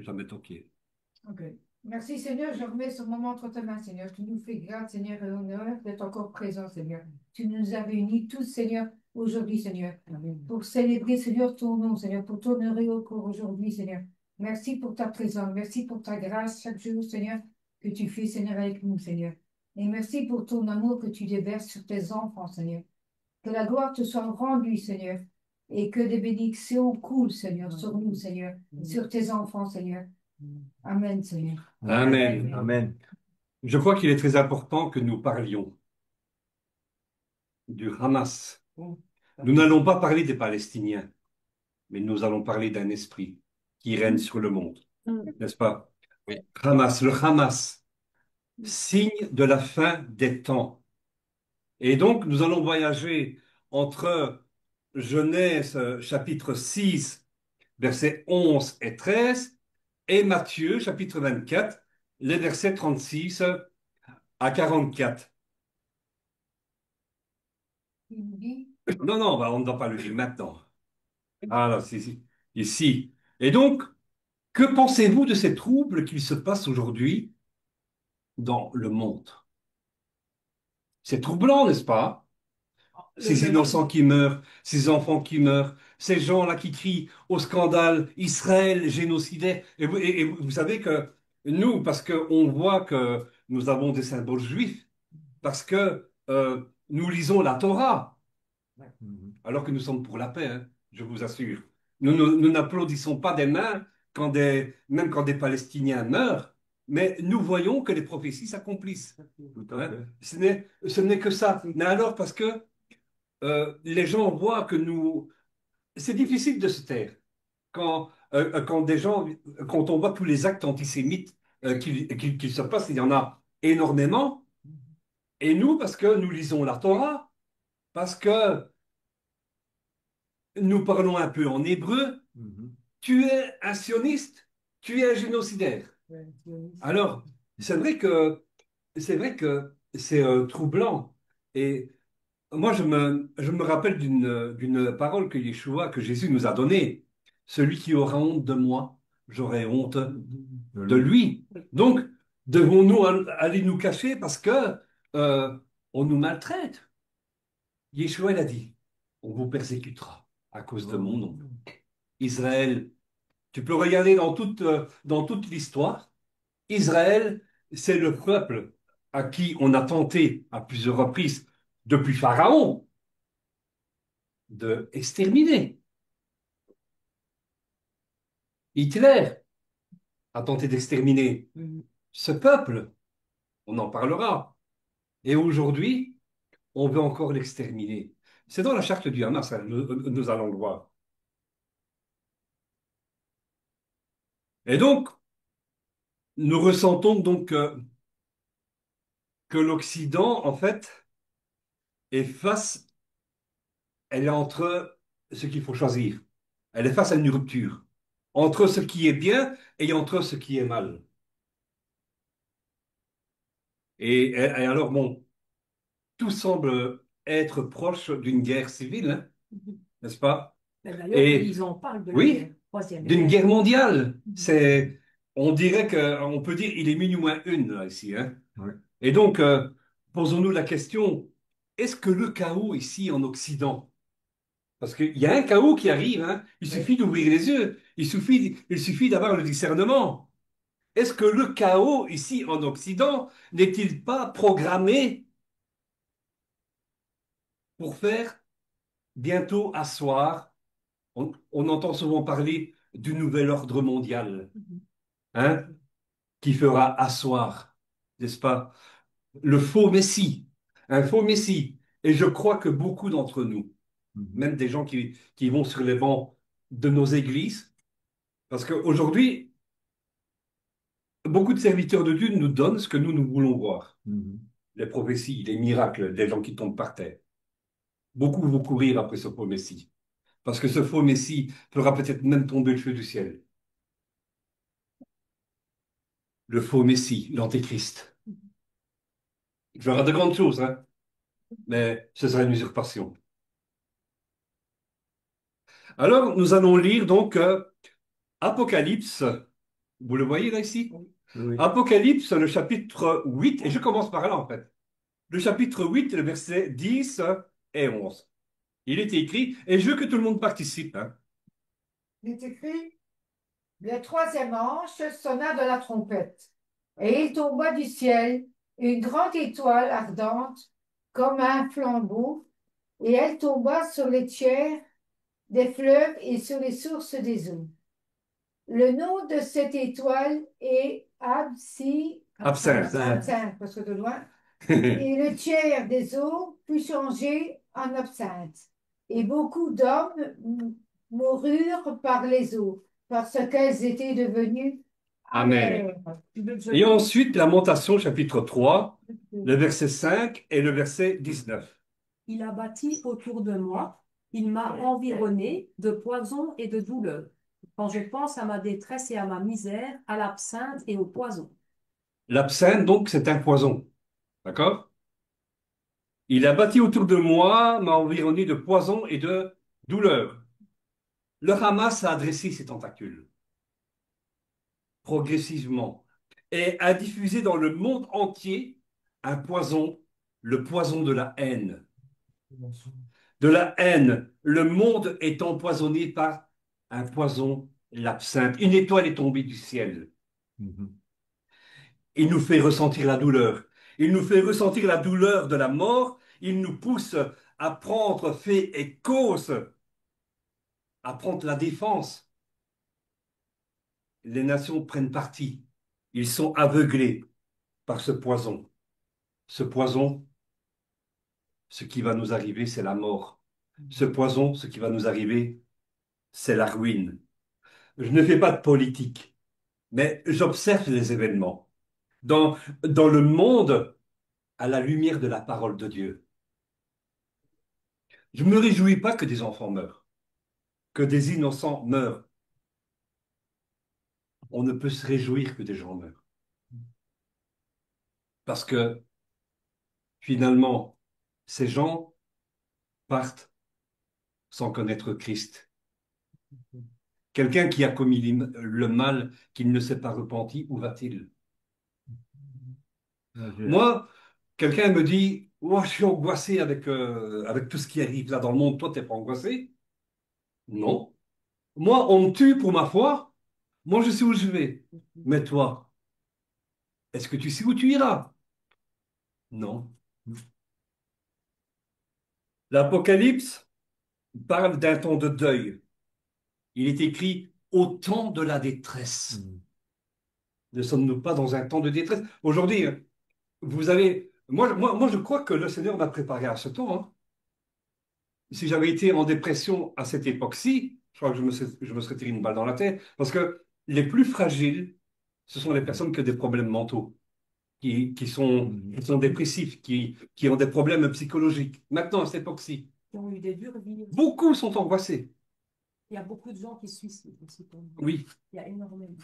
jamais toqué. Ok. Merci Seigneur, je remets ce moment entre tes mains, Seigneur. Tu nous fais grâce, Seigneur, et honneur d'être encore présent, Seigneur. Tu nous as réunis tous, Seigneur, aujourd'hui, Seigneur, pour célébrer, Seigneur, ton nom, Seigneur, pour t'honorer encore aujourd'hui, Seigneur. Merci pour ta présence, merci pour ta grâce chaque jour, Seigneur, que tu fais, Seigneur, avec nous, Seigneur. Et merci pour ton amour que tu déverses sur tes enfants, Seigneur. Que la gloire te soit rendue, Seigneur, et que des bénédictions coulent, Seigneur, sur nous, Seigneur, et sur tes enfants, Seigneur. Amen, Seigneur. Amen. Amen. Je crois qu'il est très important que nous parlions du Hamas. Nous n'allons pas parler des Palestiniens, mais nous allons parler d'un esprit qui règne sur le monde, n'est-ce pas? Oui. Hamas, le Hamas, signe de la fin des temps. Et donc, nous allons voyager entre Genèse chapitre 6, versets 11 et 13, et Matthieu chapitre 24, les versets 36 à 44. Non, non, on ne doit pas le dire maintenant. Ah là, ici. Et donc, que pensez-vous de ces troubles qui se passent aujourd'hui dans le monde? C'est troublant, n'est-ce pas? Ces innocents qui meurent, ces enfants qui meurent, ces gens-là qui crient au scandale Israël génocidaire. Et vous savez que nous, parce qu'on voit que nous avons des symboles juifs, parce que nous lisons la Torah, alors que nous sommes pour la paix, hein, je vous assure. Nous n'applaudissons pas des mains même quand des Palestiniens meurent, mais nous voyons que les prophéties s'accomplissent. Hein. Ce n'est que ça. Mais alors, parce que les gens voient que nous... C'est difficile de se taire quand des gens, quand on voit tous les actes antisémites qui se passent, il y en a énormément. Et nous, parce que nous lisons la Torah, parce que nous parlons un peu en hébreu, tu es un sioniste, tu es un génocidaire. Alors, c'est vrai que c'est troublant. Et moi, je me rappelle d'une parole que Yeshua, que Jésus nous a donnée. Celui qui aura honte de moi, j'aurai honte de lui. Donc, devons-nous aller nous cacher parce que euh, on nous maltraite? Yeshua, il a dit, on vous persécutera à cause de mon nom. Israël, tu peux regarder dans toute l'histoire. Israël, c'est le peuple à qui on a tenté à plusieurs reprises, depuis Pharaon, de exterminer. Hitler a tenté d'exterminer ce peuple. On en parlera. Et aujourd'hui, on veut encore l'exterminer. C'est dans la charte du Hamas, hein, nous allons le voir. Et donc, nous ressentons donc que l'Occident, en fait, est face, elle est entre ce qu'il faut choisir. Elle est face à une rupture entre ce qui est bien et entre ce qui est mal. Et alors, bon, tout semble être proche d'une guerre civile, hein, n'est-ce pas? Ben, d'ailleurs, Et ils en parlent de la oui, troisième d'une guerre. guerre mondiale. On dirait on peut dire, il est minuit moins une, là, ici, hein. Ouais. Et donc, posons-nous la question, est-ce que le chaos ici en Occident, parce qu'il y a un chaos qui arrive, hein, il suffit d'ouvrir les yeux, il suffit d'avoir le discernement. Est-ce que le chaos ici en Occident n'est-il pas programmé pour faire bientôt asseoir, on entend souvent parler du nouvel ordre mondial, hein, qui fera asseoir, n'est-ce pas, le faux Messie, un faux Messie. Et je crois que beaucoup d'entre nous, même des gens qui vont sur les bancs de nos églises, parce qu'aujourd'hui, beaucoup de serviteurs de Dieu nous donnent ce que nous voulons voir. Les prophéties, les miracles, des gens qui tombent par terre. Beaucoup vont courir après ce faux Messie. Parce que ce faux Messie fera peut-être même tomber le feu du ciel. Le faux Messie, l'Antéchrist. Il fera de grandes choses, hein, mais ce sera une usurpation. Alors, nous allons lire donc Apocalypse Vous le voyez là ici? Oui. Oui. Apocalypse, le chapitre 8, et je commence par là en fait. Le chapitre 8, le verset 10 et 11. Il est écrit, et je veux que tout le monde participe, hein. Il est écrit, le troisième ange sonna de la trompette, et il tomba du ciel une grande étoile ardente, comme un flambeau, et elle tomba sur les tiers des fleuves et sur les sources des eaux. Le nom de cette étoile est Absinthe. Absinthe, parce que de loin. Et le tiers des eaux fut changé en absinthe. Et beaucoup d'hommes moururent par les eaux, parce qu'elles étaient devenues Amen. amères. Et ensuite, Lamentation, chapitre 3, le verset 5 et le verset 19. Il a bâti autour de moi, il m'a environné de poison et de douleur. Quand je pense à ma détresse et à ma misère, à l'absinthe et au poison. L'absinthe, donc, c'est un poison. D'accord? Il a bâti autour de moi, m'a environné de poison et de douleur. Le Hamas a adressé ses tentacules progressivement et a diffusé dans le monde entier un poison, le poison de la haine. De la haine. Le monde est empoisonné par un poison, l'absinthe. Une étoile est tombée du ciel. Mhm. Il nous fait ressentir la douleur. Il nous fait ressentir la douleur de la mort. Il nous pousse à prendre fait et cause, à prendre la défense. Les nations prennent parti. Ils sont aveuglés par ce poison. Ce poison, ce qui va nous arriver, c'est la mort. Ce poison, ce qui va nous arriver, c'est la ruine. Je ne fais pas de politique, mais j'observe les événements. Dans, dans le monde, à la lumière de la parole de Dieu. Je ne me réjouis pas que des enfants meurent, que des innocents meurent. On ne peut se réjouir que des gens meurent. Parce que finalement, ces gens partent sans connaître Christ. Quelqu'un qui a commis le mal, qui ne s'est pas repenti, où va-t-il? Moi, quelqu'un me dit, oh, je suis angoissé avec tout ce qui arrive là dans le monde. Toi, t'es pas angoissé? Non. Moi, on me tue pour ma foi. Moi, je sais où je vais. Mais toi, est-ce que tu sais où tu iras? Non. L'Apocalypse parle d'un temps de deuil. Il est écrit au temps de la détresse. Ne sommes-nous pas dans un temps de détresse? Aujourd'hui, vous avez... moi, je crois que le Seigneur m'a préparé à ce temps, hein. Si j'avais été en dépression à cette époque-ci, je crois que je me serais tiré une balle dans la tête. Parce que les plus fragiles, ce sont les personnes qui ont des problèmes mentaux, qui sont dépressifs, qui ont des problèmes psychologiques. Maintenant, à cette époque-ci, Qui ont eu des dures vies. beaucoup sont angoissés. Il y a beaucoup de gens qui se suicident aussi. Oui. Il y a énormément.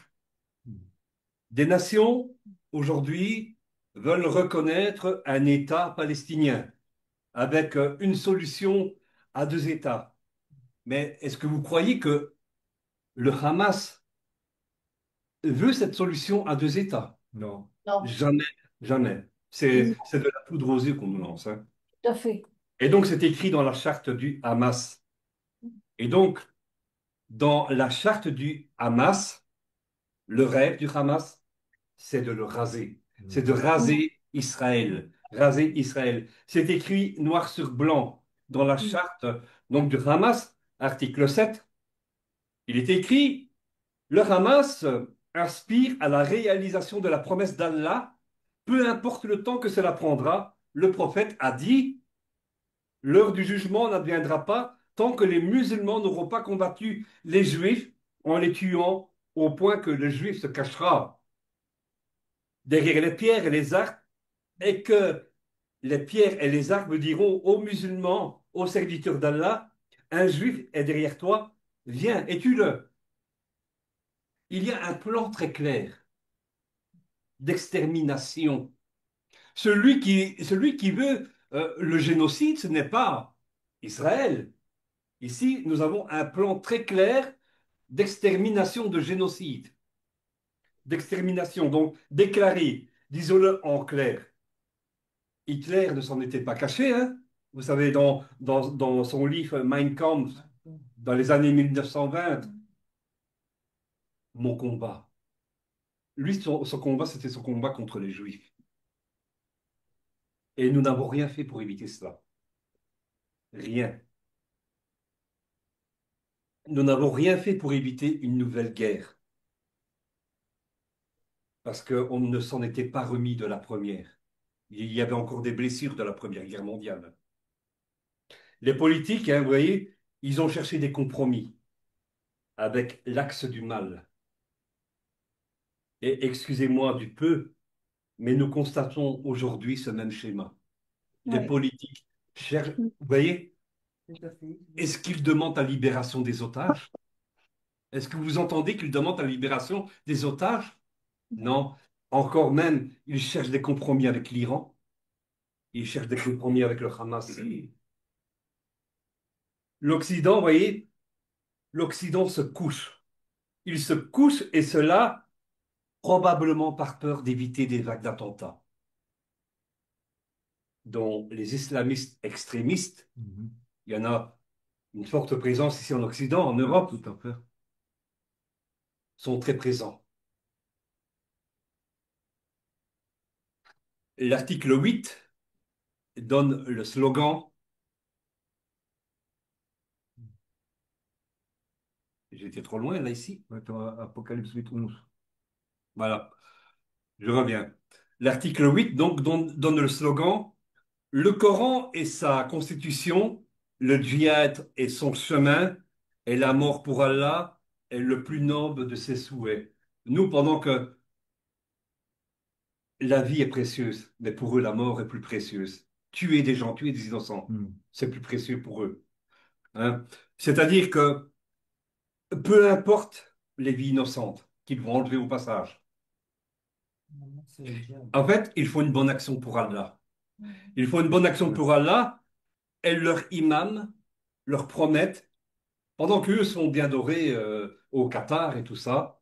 Des nations, aujourd'hui, veulent reconnaître un État palestinien avec une solution à deux États. Mais est-ce que vous croyez que le Hamas veut cette solution à deux États? Non. Non, Jamais, jamais. C'est de la poudre aux yeux qu'on nous lance, hein. tout à fait. Et donc, c'est écrit dans la charte du Hamas. Et donc, dans la charte du Hamas, le rêve du Hamas, c'est de le raser. C'est de raser Israël. Raser Israël. C'est écrit noir sur blanc dans la charte donc, du Hamas, article 7. Il est écrit, le Hamas inspire à la réalisation de la promesse d'Allah, peu importe le temps que cela prendra. Le prophète a dit, l'heure du jugement n'adviendra pas tant que les musulmans n'auront pas combattu les juifs en les tuant au point que le juif se cachera derrière les pierres et les arcs et que les pierres et les arcs diront aux musulmans, aux serviteurs d'Allah, un juif est derrière toi, viens et tue-le. Il y a un plan très clair d'extermination. Celui qui veut le génocide, ce n'est pas Israël. Ici, nous avons un plan très clair d'extermination, de génocide. d'extermination, donc déclarée. Disons-le en clair. Hitler ne s'en était pas caché, hein. Vous savez, dans son livre Mein Kampf, dans les années 1920, mon combat. Lui, son combat, c'était son combat contre les Juifs. Et nous n'avons rien fait pour éviter cela. Rien. Nous n'avons rien fait pour éviter une nouvelle guerre. Parce qu'on ne s'en était pas remis de la première. Il y avait encore des blessures de la Première Guerre mondiale. Les politiques, hein, vous voyez, ils ont cherché des compromis avec l'axe du mal. Et excusez-moi du peu, mais nous constatons aujourd'hui ce même schéma. Les Ouais. politiques cherchent, vous voyez, est-ce qu'ils demandent la libération des otages? Est-ce que vous entendez qu'ils demandent la libération des otages? Non. Encore même, ils cherchent des compromis avec l'Iran. Ils cherchent des compromis avec le Hamas. L'Occident, vous voyez, l'Occident se couche. Il se couche et cela probablement par peur d'éviter des vagues d'attentats dont les islamistes extrémistes, il y en a une forte présence ici en Occident, en Europe, tout à fait, sont très présents. L'article 8 donne le slogan, j'étais trop loin là ici, Apocalypse 8, 11. Voilà, je reviens. L'article 8 donc donne le slogan, le Coran et sa constitution, le djihad et son chemin, et la mort pour Allah est le plus noble de ses souhaits. Nous, pendant que la vie est précieuse, mais pour eux, la mort est plus précieuse. Tuer des gens, tuer des innocents, c'est plus précieux pour eux. Hein. C'est-à-dire que peu importe les vies innocentes qu'ils vont enlever au passage. En fait, il faut une bonne action pour Allah. Il faut une bonne action pour Allah et leurs imams leur promettent, pendant qu'eux sont bien dorés au Qatar et tout ça,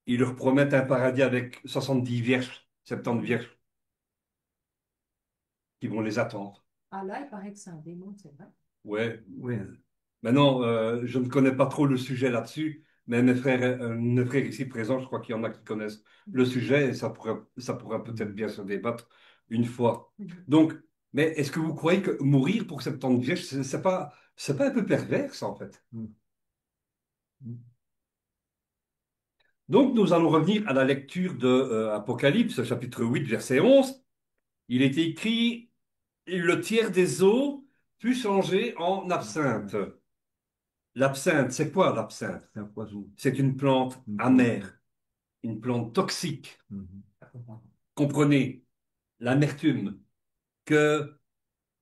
ils leur promettent un paradis avec 70 vierges, 70 vierges qui vont les attendre. Ah là, il paraît que c'est un démon, c'est vrai. Ouais, oui. Maintenant, je ne connais pas trop le sujet là-dessus, mais mes frères ici présents, je crois qu'il y en a qui connaissent le sujet et ça pourra peut-être bien se débattre une fois. Donc, mais est-ce que vous croyez que mourir pour 70 vierges, c'est pas un peu pervers, ça, en fait? Donc, nous allons revenir à la lecture de Apocalypse, chapitre 8, verset 11. Il est écrit, le tiers des eaux fut changé en absinthe. L'absinthe, c'est quoi l'absinthe? C'est un poison. C'est une plante amère, une plante toxique. Comprenez l'amertume que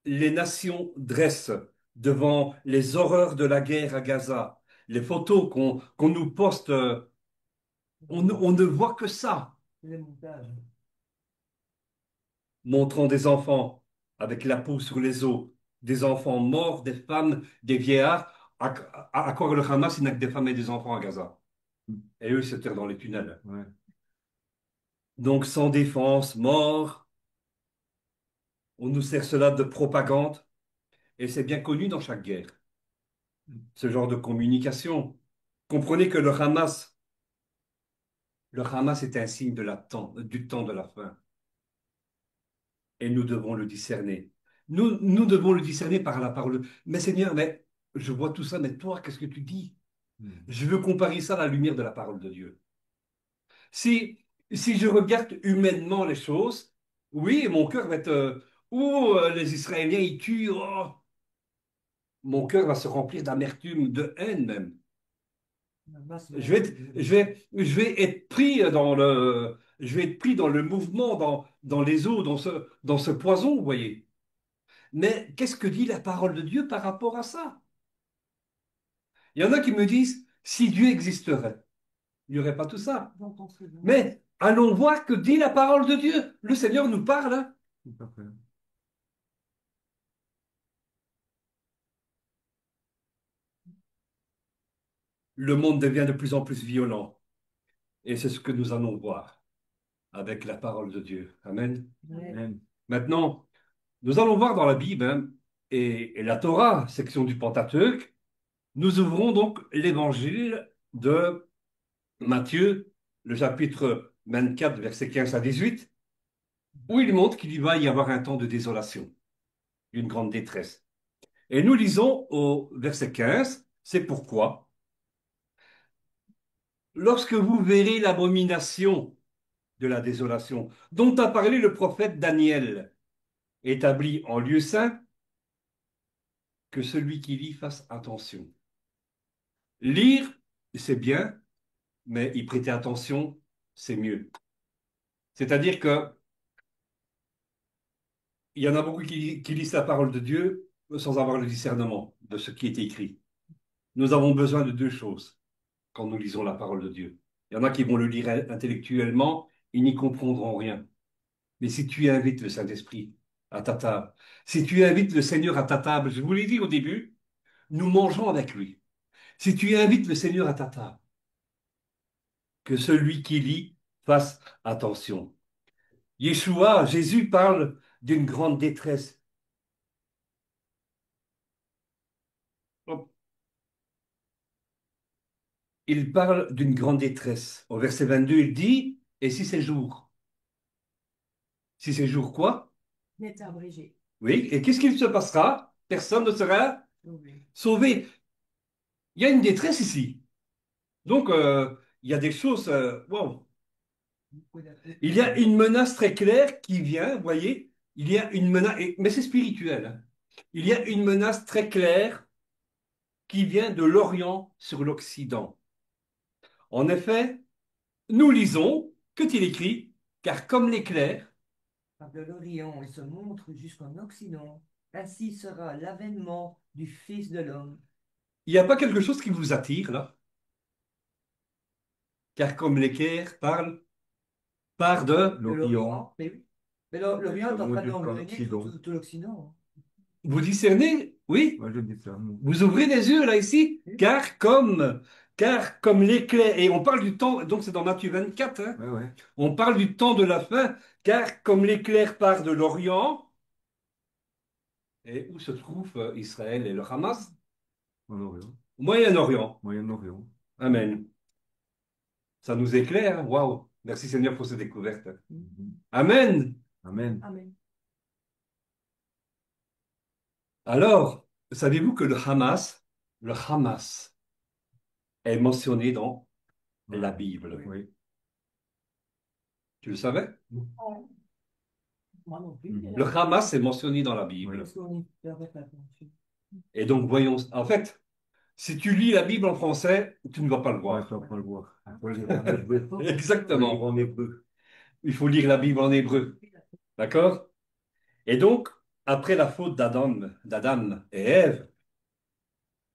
les nations dressent devant les horreurs de la guerre à Gaza. Les photos qu'on nous poste, on ne voit que ça. Montrant des enfants avec la peau sur les os, des enfants morts, des femmes, des vieillards. À quoi le Hamas, il n'a que des femmes et des enfants à Gaza. Et eux, ils se tirent dans les tunnels. Ouais. Donc, sans défense, mort, on nous sert cela de propagande. Et c'est bien connu dans chaque guerre, ce genre de communication. Comprenez que le Hamas est un signe du temps de la fin. Et nous devons le discerner. Nous devons le discerner par la parole. Mais Seigneur, mais je vois tout ça, mais toi, qu'est-ce que tu dis? Je veux comparer ça à la lumière de la parole de Dieu. Si, si je regarde humainement les choses, oui, mon cœur va être... les Israéliens, ils tuent. Oh, mon cœur va se remplir d'amertume, de haine même. Je vais être pris je vais être pris dans le mouvement, dans les eaux, dans ce poison, vous voyez. Mais qu'est-ce que dit la parole de Dieu par rapport à ça? Il y en a qui me disent, si Dieu existerait, il n'y aurait pas tout ça. Mais allons voir que dit la parole de Dieu. Le Seigneur nous parle. Hein. Le monde devient de plus en plus violent. Et c'est ce que nous allons voir avec la parole de Dieu. Amen. Ouais. Maintenant, nous allons voir dans la Bible, hein, et la Torah, section du Pentateuque, nous ouvrons donc l'évangile de Matthieu, le chapitre 24, versets 15 à 18, où il montre qu'il va y avoir un temps de désolation, une grande détresse. Et nous lisons au verset 15, c'est pourquoi, lorsque vous verrez l'abomination de la désolation dont a parlé le prophète Daniel, établi en lieu saint, que celui qui lit fasse attention. Lire, c'est bien, mais y prêter attention, c'est mieux. C'est-à-dire que il y en a beaucoup qui lisent la parole de Dieu sans avoir le discernement de ce qui est écrit. Nous avons besoin de deux choses quand nous lisons la parole de Dieu. Il y en a qui vont le lire intellectuellement, ils n'y comprendront rien. Mais si tu invites le Saint-Esprit à ta table, si tu invites le Seigneur à ta table, je vous l'ai dit au début, nous mangeons avec lui. Si tu invites le Seigneur à ta table, que celui qui lit fasse attention. Yeshua, Jésus parle d'une grande détresse. Il parle d'une grande détresse. Au verset 22, il dit, et si c'est jour? Si c'est jour quoi? N'est abrégé. Oui, et qu'est-ce qu'il se passera? Personne ne sera Oui. sauvé. Il y a une détresse ici. Donc, il y a des choses. Wow. Il y a une menace très claire qui vient, vous voyez. Il y a une menace, mais c'est spirituel, hein. Il y a une menace très claire qui vient de l'Orient sur l'Occident. En effet, nous lisons, qu'est-il écrit? Car comme l'éclair, Par de l'Orient et se montre jusqu'en Occident. Ainsi sera l'avènement du Fils de l'homme. il n'y a pas quelque chose qui vous attire là? Car comme l'équerre parle, part de, De l'Orient, mais oui. Mais l'Orient est en train d'environner tout l'Occident. vous discernez? Oui? Moi, je dis ça. Vous ouvrez les yeux là ici? Oui. Car comme l'éclair, et on parle du temps, donc c'est dans Matthieu 24, hein, Ouais, ouais. on parle du temps de la fin, car comme l'éclair part de l'Orient, et où se trouve Israël et le Hamas? En Orient. Au Moyen-Orient. Moyen-Orient. Amen. Ça nous éclaire, hein? Waouh. Merci Seigneur pour cette découverte. Mhm. Amen. Amen. Amen. Alors, savez-vous que le Hamas est mentionné dans la Bible? Oui. Tu le savais? Moi non plus. Mhm. Le Hamas est mentionné dans la Bible. Parce qu'on y fait attention. Et donc, voyons, en fait, si tu lis la Bible en français, tu ne vas pas le Ouais, voir. ça, on peut le voir. Faut le lire en hébreu. Faut le lire Exactement. en hébreu. Il faut lire la Bible en hébreu. D'accord? Et donc, après la faute d'Adam et Ève,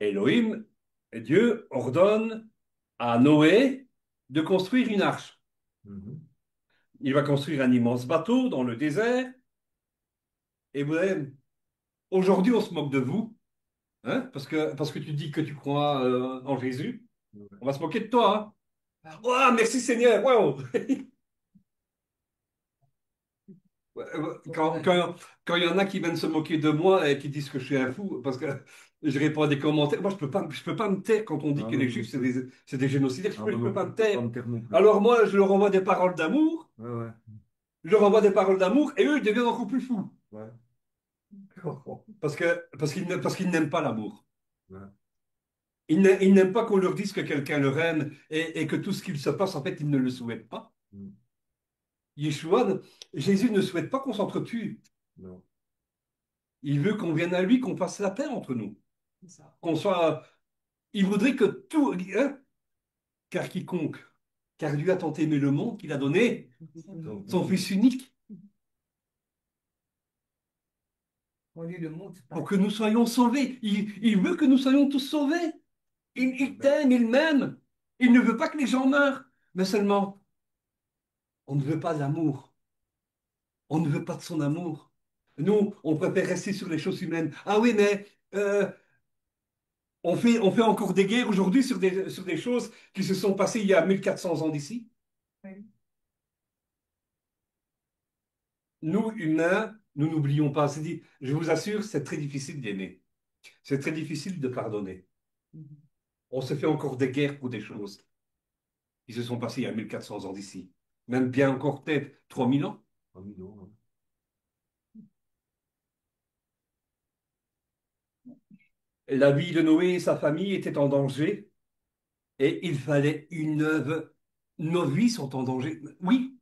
Elohim, Dieu ordonne à Noé de construire une arche. Mhm. Il va construire un immense bateau dans le désert. Et vous savez, aujourd'hui, on se moque de vous, hein, parce que tu dis que tu crois en Jésus. Ouais. On va se moquer de toi, hein. Oh, merci Seigneur. Wow. Quand il y en a qui viennent se moquer de moi et qui disent que je suis un fou, parce que je réponds à des commentaires, moi je peux pas me taire quand on dit Ah, que non, les non, Juifs c'est- c'est des génocidaires, Ah, je moi peux non pas plus, me je peux taire. pas me taire non plus. Alors moi, je leur envoie des paroles d'amour, Ouais, ouais. je leur envoie des paroles d'amour, et eux, ils deviennent encore plus fous. Ouais. Parce qu'ils n'aiment pas l'amour. Ouais. Ils n'aiment pas qu'on leur dise que quelqu'un leur aime et que tout ce qu'il se passe, en fait, ils ne le souhaitent pas. Mm. Yeshua, Jésus ne souhaite pas qu'on s'entretue. Non. Il veut qu'on vienne à lui, qu'on fasse la paix entre nous. C'est ça. Qu'on soit. Il voudrait que tout. Hein, car quiconque. Car Dieu a tant aimé le monde qu'il a donné Donc, son Fils unique On lit le monde, c'est pas. pour que nous soyons sauvés. Il veut que nous soyons tous sauvés. Il t'aime, il m'aime. Il ne veut pas que les gens meurent. Mais seulement, on ne veut pas d'amour. On ne veut pas de son amour. Nous, on préfère rester sur les choses humaines. Ah oui, mais on fait encore des guerres aujourd'hui sur des choses qui se sont passées il y a 1400 ans d'ici. Oui. Nous, humains, nous n'oublions pas. Je vous assure, c'est très difficile d'aimer. C'est très difficile de pardonner. On se fait encore des guerres pour des choses qui se sont passées il y a 1400 ans d'ici. Même bien encore peut-être 3000 ans. 3 millions, hein. La vie de Noé et sa famille étaient en danger et il fallait une œuvre. Nos vies sont en danger. Oui,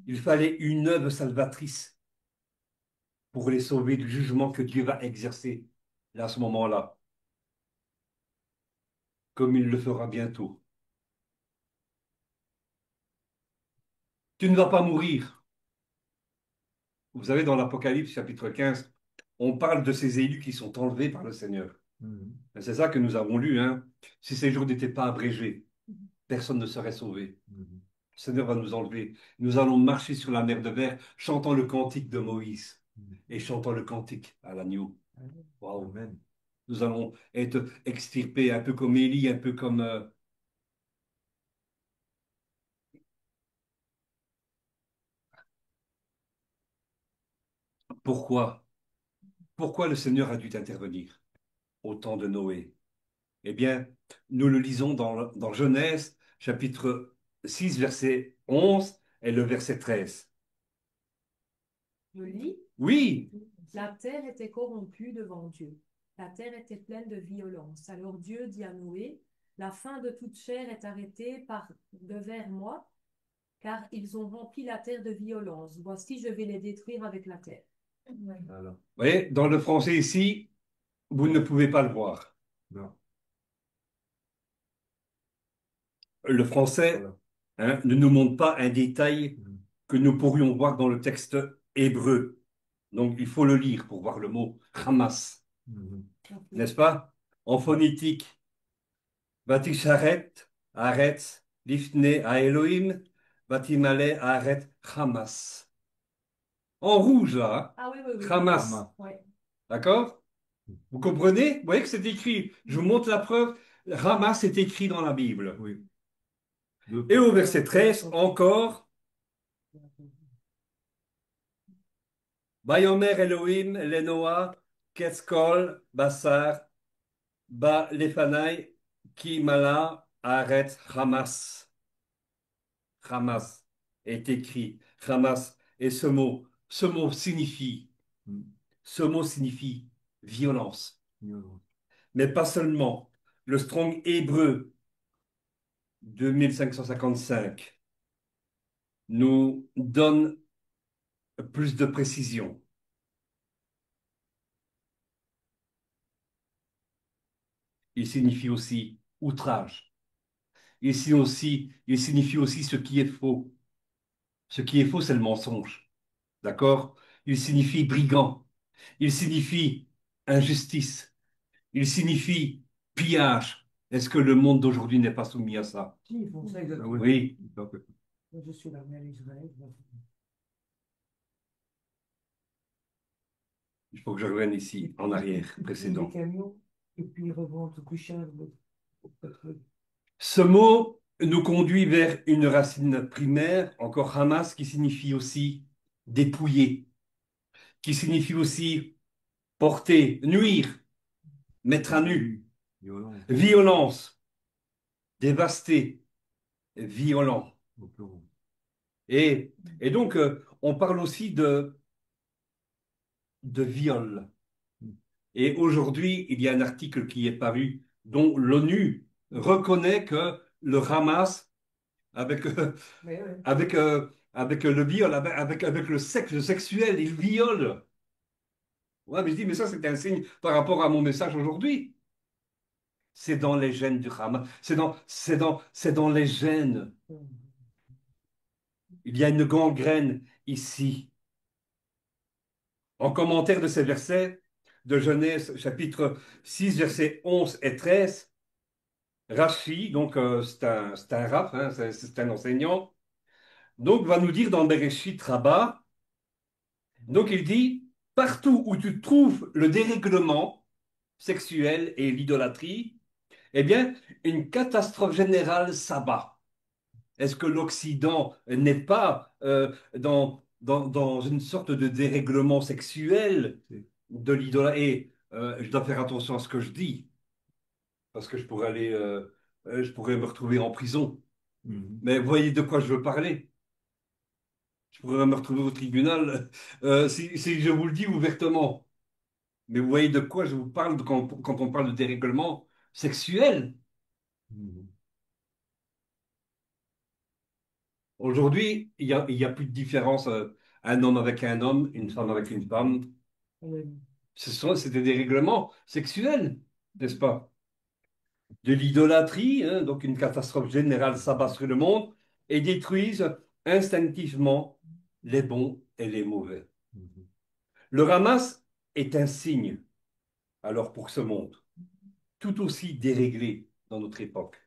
il fallait une œuvre salvatrice pour les sauver du jugement que Dieu va exercer là, à ce moment-là, comme il le fera bientôt. Tu ne vas pas mourir. Vous savez, dans l'Apocalypse chapitre 15, on parle de ces élus qui sont enlevés par le Seigneur. Mhm. C'est ça que nous avons lu, hein. Si ces jours n'étaient pas abrégés, personne ne serait sauvé. Mhm. Le Seigneur va nous enlever. Nous allons marcher sur la mer de verre, chantant le cantique de Moïse et chantant le cantique à l'agneau. Waouh. Amen. Nous allons être extirpés, un peu comme Élie, un peu comme... Pourquoi? Pourquoi le Seigneur a dû intervenir au temps de Noé? Eh bien, nous le lisons dans Genèse, chapitre 6, verset 11 et le verset 13. Je lis. Oui, La terre était corrompue devant Dieu. La terre était pleine de violence. Alors Dieu dit à Noé, la fin de toute chair est arrêtée devers moi, car ils ont rempli la terre de violence. Voici, je vais les détruire avec la terre. Voilà. vous voyez, dans le français ici, vous ne pouvez pas le voir. Non. Le français, Voilà. ne nous montre pas un détail Mhm. que nous pourrions voir dans le texte hébreu. Donc, il faut le lire pour voir le mot Hamas, Mhm. n'est-ce pas? En phonétique, Vatisharet, Aretz, Lifne à Elohim, Vatimale Aret Hamas. En rouge, là, Ah oui, oui, oui. Hamas. Hamas. Ouais. D'accord? Vous comprenez? Vous voyez que c'est écrit. Je vous montre la preuve. Hamas est écrit dans la Bible. Oui. Deux Et fois. au verset 13, encore, Bayomer Elohim, Lenoa, Ketskol, Bassar, Ba Lefanai, Ki Mala, Aret Hamas. Hamas est écrit. Hamas. Et ce mot signifie, Mhm. ce mot signifie violence. Violence. Mais pas seulement. Le Strong hébreu 2555 nous donne plus de précision. Il signifie aussi outrage. Il signifie aussi ce qui est faux. Ce qui est faux, c'est le mensonge. D'accord? Il signifie brigand. Il signifie injustice. Il signifie pillage. Est-ce que le monde d'aujourd'hui n'est pas soumis à ça? Si, ils font ça Ah exactement. oui. Oui. Tout à fait. Je suis l'armée à Israël. Il faut que je revienne ici, en arrière, Ils prennent précédent. des camions et puis ils revendent au plus cher au pétrole. Ce mot nous conduit vers une racine primaire, encore Hamas, qui signifie aussi dépouiller, qui signifie aussi porter, nuire, mettre à nu, Violence. violence, dévaster, violent. Au plomb. Et donc, on parle aussi de viol. Et aujourd'hui, il y a un article qui est paru dont l'ONU reconnaît que le Hamas, avec, Oui, oui. avec le viol, avec le sexe le sexuel, il viole. Ouais, mais je dis, mais ça, c'est un signe par rapport à mon message aujourd'hui. C'est dans les gènes du Hamas. C'est dans les gènes. Il y a une gangrène ici. En commentaire de ces versets de Genèse, chapitre 6, versets 11 et 13, Rashi, donc c'est un raf, hein, c'est un enseignant, donc va nous dire dans Bereshit Rabbah, donc il dit, partout où tu trouves le dérèglement sexuel et l'idolâtrie, eh bien, une catastrophe générale s'abat. Est-ce que l'Occident n'est pas dans une sorte de dérèglement sexuel de l'idolâtrie? Et je dois faire attention à ce que je dis, parce que je pourrais me retrouver en prison. Mhm. Mais vous voyez de quoi je veux parler? Je pourrais me retrouver au tribunal si je vous le dis ouvertement. Mais vous voyez de quoi je vous parle quand on parle de dérèglement sexuel? Mhm. Aujourd'hui, il y a plus de différence, un homme avec un homme, une femme avec une femme. C'est des dérèglements sexuels, n'est-ce pas? De l'idolâtrie, hein, donc une catastrophe générale s'abat sur le monde et détruisent instinctivement les bons et les mauvais. Mhm. Le Hamas est un signe, alors pour ce monde, tout aussi déréglé dans notre époque.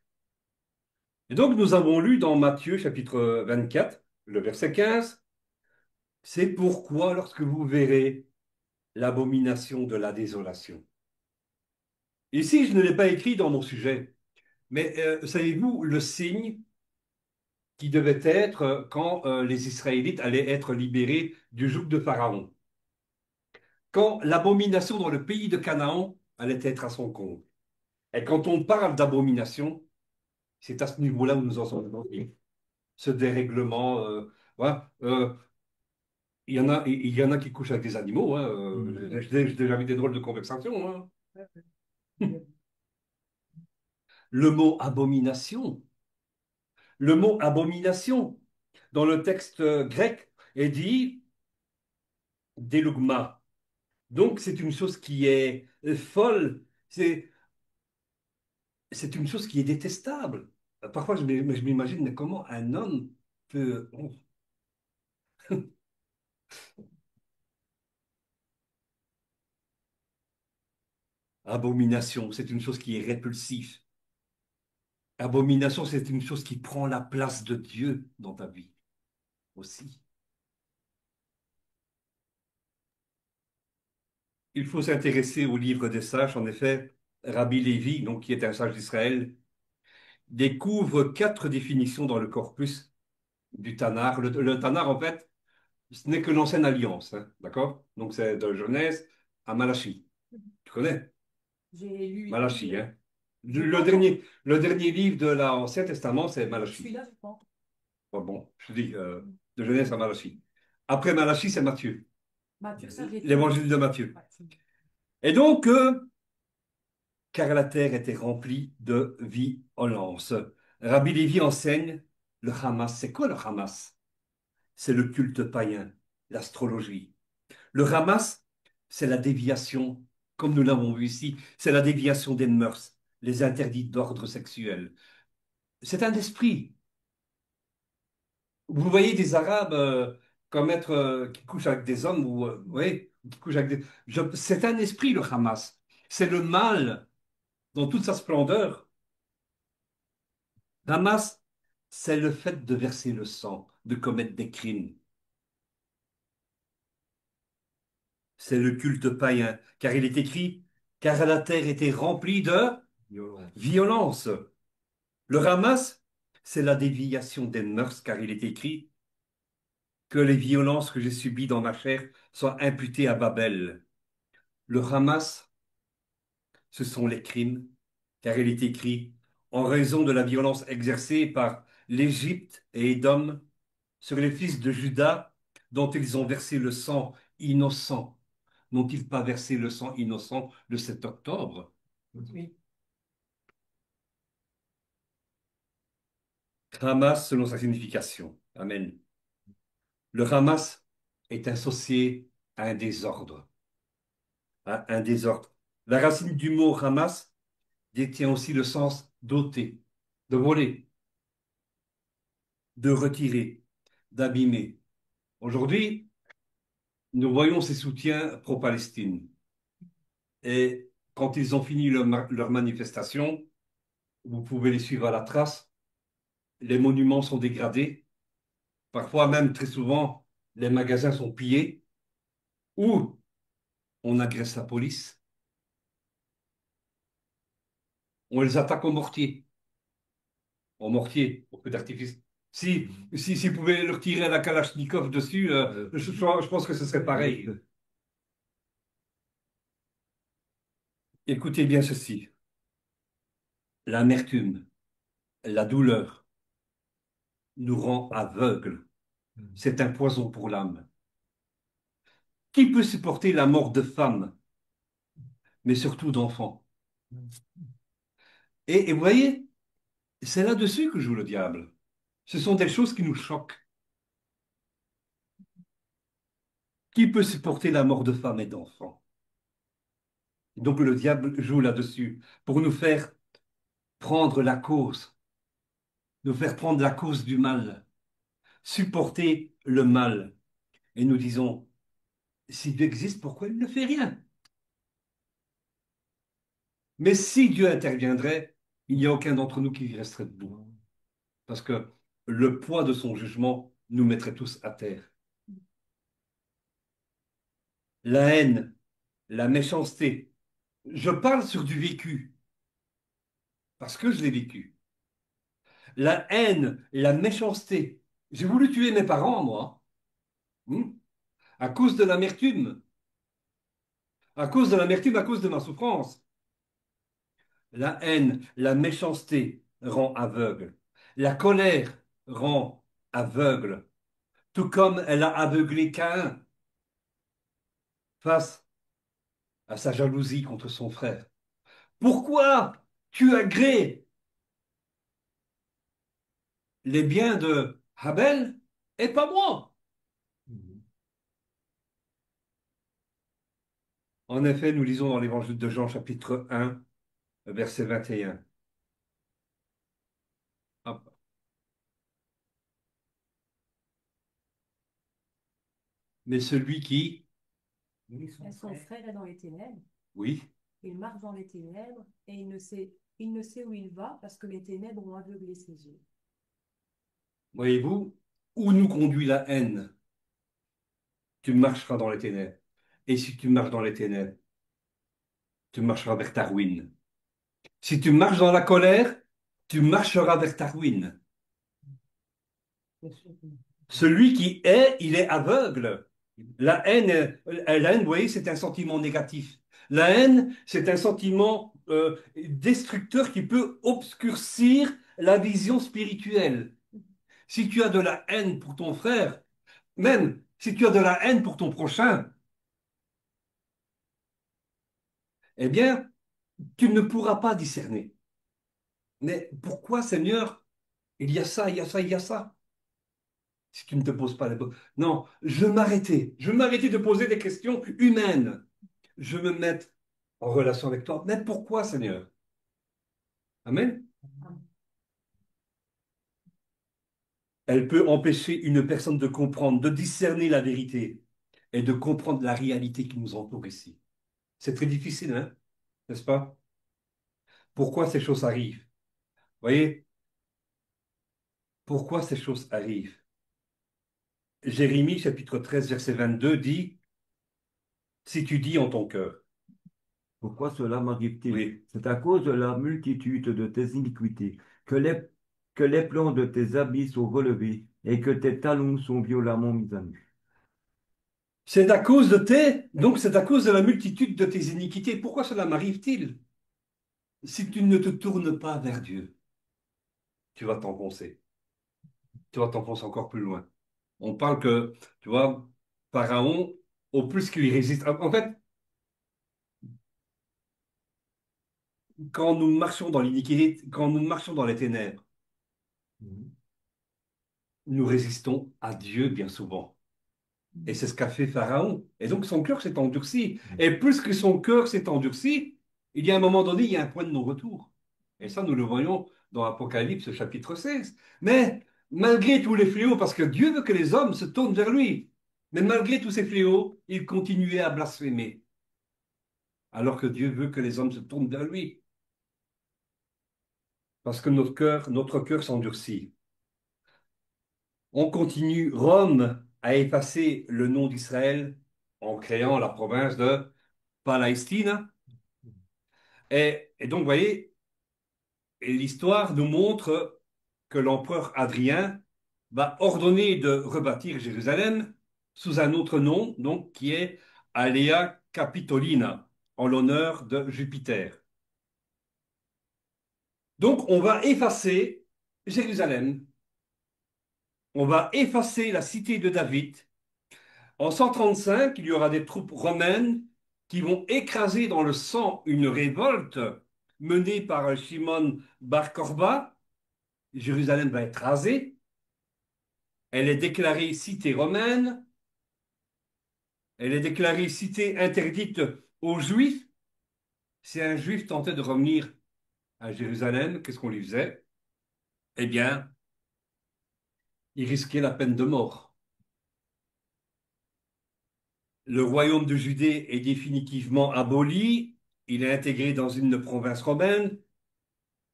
Et donc nous avons lu dans Matthieu chapitre 24, le verset 15, c'est pourquoi lorsque vous verrez l'abomination de la désolation. Ici, je ne l'ai pas écrit dans mon sujet, mais savez-vous le signe qui devait être quand les Israélites allaient être libérés du joug de Pharaon, quand l'abomination dans le pays de Canaan allait être à son compte. Et quand on parle d'abomination, c'est à ce niveau-là où nous en sommes aujourd'hui. Ce dérèglement, voilà, il y en a qui couchent avec des animaux, hein, Mhm. j'ai déjà vu des drôles de conversations, hein. Le mot abomination, le mot abomination dans le texte grec est dit délougma. Donc c'est une chose qui est folle, c'est une chose qui est détestable. Parfois je m'imagine mais comment un homme peut... Abomination, c'est une chose qui est répulsive. Abomination, c'est une chose qui prend la place de Dieu dans ta vie aussi. Il faut s'intéresser au livre des sages. En effet, Rabbi Lévi, donc, qui est un sage d'Israël, découvre 4 définitions dans le corpus du Tanakh. Le Tanakh, en fait, ce n'est que l'ancienne alliance, hein, d'accord? Donc c'est de Genèse à Malachie. Tu connais J'ai lu. Malachie, hein? Je pense. Le dernier livre de l'Ancien Testament, c'est Malachie. Celui-là, je pense. Bon, je te dis, de Genèse à Malachie. Après Malachie, c'est Matthieu, Matthieu, ça, j'ai tout lu. l'évangile de Matthieu. Ouais, c'est- Et donc, car la terre était remplie de violence. Rabbi Lévi enseigne le Hamas. C'est quoi le Hamas? C'est le culte païen, l'astrologie. Le Hamas, c'est la déviation, comme nous l'avons vu ici, c'est la déviation des mœurs, les interdits d'ordre sexuel. C'est un esprit. Vous voyez des Arabes commettre, qui couchent avec des hommes, ou oui, qui couchent avec des... C'est un esprit, le Hamas. C'est le mal dans toute sa splendeur. Hamas, c'est le fait de verser le sang, de commettre des crimes. C'est le culte païen, car il est écrit, car la terre était remplie de Violence. violence. Le Hamas, c'est la déviation des mœurs, car il est écrit que les violences que j'ai subies dans ma chair soient imputées à Babel. Le Hamas, ce sont les crimes, car il est écrit, en raison de la violence exercée par l'Égypte et Édom sur les fils de Juda, dont ils ont versé le sang innocent. N'ont-ils pas versé le sang innocent le 7 octobre? Oui. Hamas selon sa signification. Amen. Le Hamas est associé à un désordre. À un désordre. La racine du mot Hamas détient aussi le sens d'ôter, de voler, de retirer, d'abîmer. Aujourd'hui, nous voyons ces soutiens pro-Palestine. Et quand ils ont fini leur manifestation, vous pouvez les suivre à la trace. Les monuments sont dégradés. Parfois même, très souvent, les magasins sont pillés ou on agresse la police. On les attaque au mortier, au feu d'artifice. Si vous pouvez leur tirer à la Kalachnikov dessus, je pense que ce serait pareil. Écoutez bien ceci. L'amertume, la douleur nous rend aveugles. C'est un poison pour l'âme. Qui peut supporter la mort de femmes, mais surtout d'enfants? Et vous voyez, c'est là-dessus que joue le diable. Ce sont des choses qui nous choquent. Qui peut supporter la mort de femmes et d'enfants? Donc le diable joue là-dessus pour nous faire prendre la cause, nous faire prendre la cause du mal, supporter le mal. Et nous disons, si Dieu existe, pourquoi il ne fait rien? Mais si Dieu interviendrait, il n'y a aucun d'entre nous qui resterait debout. Parce que le poids de son jugement nous mettrait tous à terre. La haine, la méchanceté. Je parle sur du vécu, parce que je l'ai vécu. La haine, la méchanceté. J'ai voulu tuer mes parents, moi, à cause de l'amertume. À cause de l'amertume, à cause de ma souffrance. La haine, la méchanceté rend aveugle. La colère rend aveugle. Tout comme elle a aveuglé Caïn face à sa jalousie contre son frère. Pourquoi tu agrées les biens de Abel et pas moi? En effet, nous lisons dans l'évangile de Jean, chapitre 1, verset 21. Hop. Mais celui qui, Oui, Son frère est dans les ténèbres, oui, il marche dans les ténèbres et il ne sait où il va parce que les ténèbres ont aveuglé ses yeux. voyez-vous, où nous conduit la haine, tu marcheras dans les ténèbres. Et si tu marches dans les ténèbres, tu marcheras vers ta ruine. Si tu marches dans la colère, tu marcheras vers ta ruine. Celui qui hait, il est aveugle. La haine, vous voyez, c'est un sentiment négatif. La haine, c'est un sentiment destructeur qui peut obscurcir la vision spirituelle. Si tu as de la haine pour ton frère, même si tu as de la haine pour ton prochain, eh bien, tu ne pourras pas discerner. Mais pourquoi, Seigneur, il y a ça, il y a ça, il y a ça? Si tu ne te poses pas les bonnes. Non, je m'arrêtais de poser des questions humaines. Je me mette en relation avec toi. Mais pourquoi, Seigneur? Amen. Elle peut empêcher une personne de comprendre, de discerner la vérité et de comprendre la réalité qui nous entoure ici. C'est très difficile, hein? N'est-ce pas? Pourquoi ces choses arrivent? Voyez, pourquoi ces choses arrivent? Jérémie, chapitre 13, verset 22 dit, si tu dis en ton cœur, Pourquoi cela m'arrive-t-il? oui, C'est à cause de la multitude de tes iniquités que les plans de tes habits sont relevés et que tes talons sont violemment mis à nu. c'est donc c'est à cause de la multitude de tes iniquités. Pourquoi cela m'arrive-t-il? Si tu ne te tournes pas vers Dieu, tu vas t'enfoncer. Tu vas t'enfoncer encore plus loin. On parle que, tu vois, Pharaon, au plus qu'il résiste. En fait, quand nous marchons dans l'iniquité, quand nous marchons dans les ténèbres, nous résistons à Dieu bien souvent. Et c'est ce qu'a fait Pharaon. Et donc son cœur s'est endurci. Et plus que son cœur s'est endurci, il y a un moment donné, il y a un point de non-retour. Et ça, nous le voyons dans Apocalypse chapitre 16. Mais malgré tous les fléaux, parce que Dieu veut que les hommes se tournent vers lui, mais malgré tous ces fléaux, il continuait à blasphémer. Alors que Dieu veut que les hommes se tournent vers lui. Parce que notre cœur s'endurcit. On continue. Rome a effacé le nom d'Israël en créant la province de Palestine. Et donc, vous voyez, l'histoire nous montre que l'empereur Adrien va ordonner de rebâtir Jérusalem sous un autre nom, donc qui est Alea Capitolina, en l'honneur de Jupiter. Donc on va effacer Jérusalem, on va effacer la cité de David. En 135, il y aura des troupes romaines qui vont écraser dans le sang une révolte menée par Shimon Bar Korba. Jérusalem va être rasée. Elle est déclarée cité romaine. Elle est déclarée cité interdite aux Juifs. Si un Juif tentait de revenir à Jérusalem, qu'est-ce qu'on lui faisait? Eh bien, il risquait la peine de mort. Le royaume de Judée est définitivement aboli. Il est intégré dans une province romaine,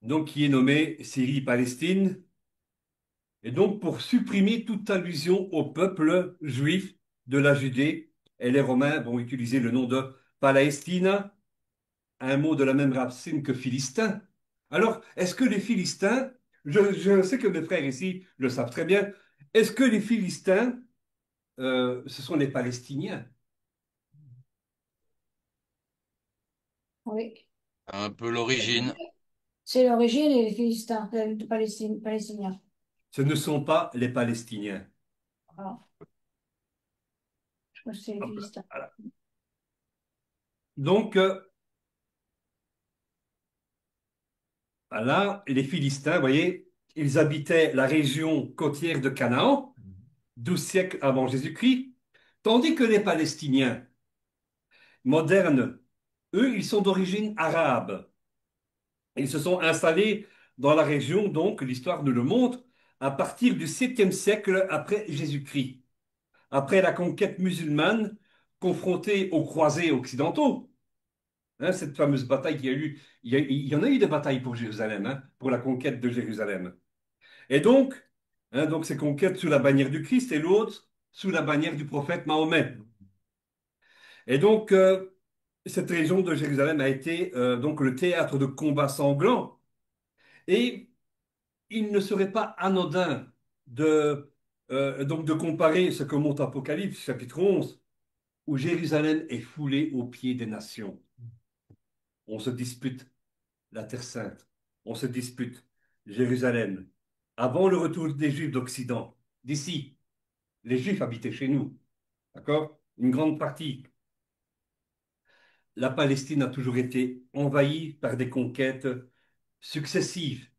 donc qui est nommée Syrie-Palestine. Et donc, pour supprimer toute allusion au peuple juif de la Judée, et les Romains vont utiliser le nom de Palestina, un mot de la même racine que Philistin. Alors, est-ce que les Philistins, je sais que mes frères ici le savent très bien, est-ce que les Philistins, ce sont les Palestiniens? Oui. Un peu l'origine. C'est l'origine et les Philistins, de Palestine, Palestiniens. Ce ne sont pas les Palestiniens. Voilà. Je crois que c'est les Hop là, Philistins. voilà. Donc, là, les Philistins, vous voyez, ils habitaient la région côtière de Canaan, 12 siècles avant Jésus-Christ, tandis que les Palestiniens modernes, eux, ils sont d'origine arabe. Ils se sont installés dans la région, donc l'histoire nous le montre, à partir du 7e siècle après Jésus-Christ, après la conquête musulmane confrontée aux croisés occidentaux. Hein, cette fameuse bataille qu'il y a eu, il y en a eu des batailles pour Jérusalem, hein, pour la conquête de Jérusalem. Et donc, donc ces conquêtes sous la bannière du Christ et l'autre sous la bannière du prophète Mahomet. Et donc, cette région de Jérusalem a été donc le théâtre de combats sanglants. Et il ne serait pas anodin donc de comparer ce que montre Apocalypse, chapitre 11, où Jérusalem est foulée aux pieds des nations. On se dispute la Terre Sainte, on se dispute Jérusalem. Avant le retour des Juifs d'Occident, d'ici, les Juifs habitaient chez nous, d'accord? Une grande partie. La Palestine a toujours été envahie par des conquêtes successives.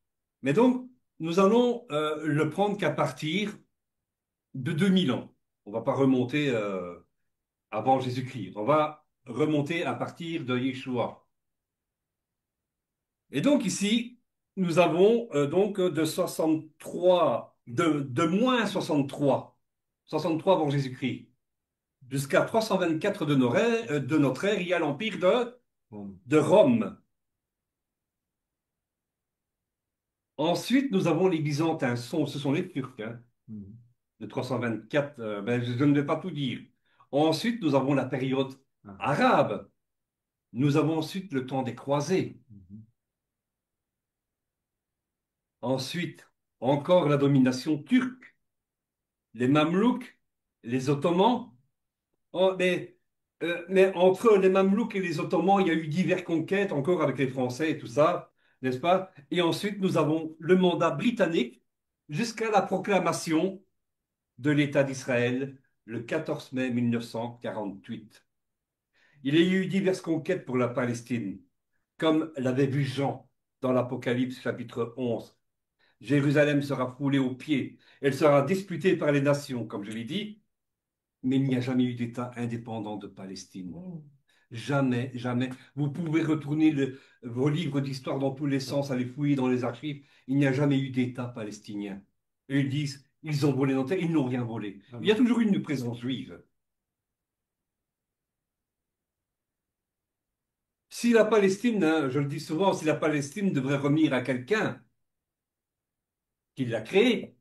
Mais donc, nous allons le prendre qu'à partir de 2000 ans. On ne va pas remonter avant Jésus-Christ. On va remonter à partir de Yeshua. Et donc ici, nous avons donc de 63, de moins 63 avant Jésus-Christ, jusqu'à 324 de notre ère, il y a l'empire de Rome. Ensuite, nous avons les Byzantins, ce sont les Turcs, hein, de 324, ben, je ne vais pas tout dire. Ensuite, nous avons la période arabe. Nous avons ensuite le temps des croisés. Ensuite, encore la domination turque, les Mamelouks, les Ottomans. Oh, mais entre les Mamelouks et les Ottomans, il y a eu diverses conquêtes, encore avec les Français et tout ça, n'est-ce pas? Et ensuite, nous avons le mandat britannique jusqu'à la proclamation de l'État d'Israël le 14 mai 1948. Il y a eu diverses conquêtes pour la Palestine, comme l'avait vu Jean dans l'Apocalypse chapitre 11. Jérusalem sera foulée aux pieds, elle sera disputée par les nations, comme je l'ai dit, mais il n'y a jamais eu d'État indépendant de Palestine. Jamais, jamais. Vous pouvez retourner vos livres d'histoire dans tous les sens, aller fouiller dans les archives. Il n'y a jamais eu d'État palestinien. Et ils disent, ils ont volé notre terre, ils n'ont rien volé. Il y a toujours eu une présence juive. Si la Palestine, hein, je le dis souvent, si la Palestine devrait revenir à quelqu'un qui l'a créée,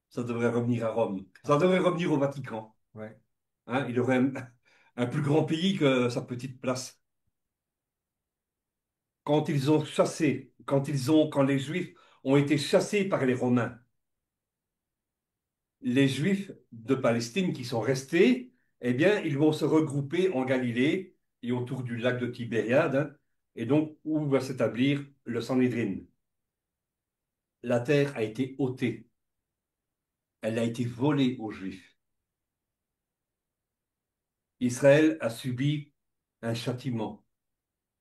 ça devrait revenir à Rome. Ça devrait revenir au Vatican. Ouais. Hein, il aurait un plus grand pays que sa petite place. Quand ils ont chassé, quand les Juifs ont été chassés par les Romains, les Juifs de Palestine qui sont restés, eh bien, ils vont se regrouper en Galilée et autour du lac de Tibériade, hein, et donc où va s'établir le Sanhédrin. La terre a été ôtée, elle a été volée aux Juifs. Israël a subi un châtiment,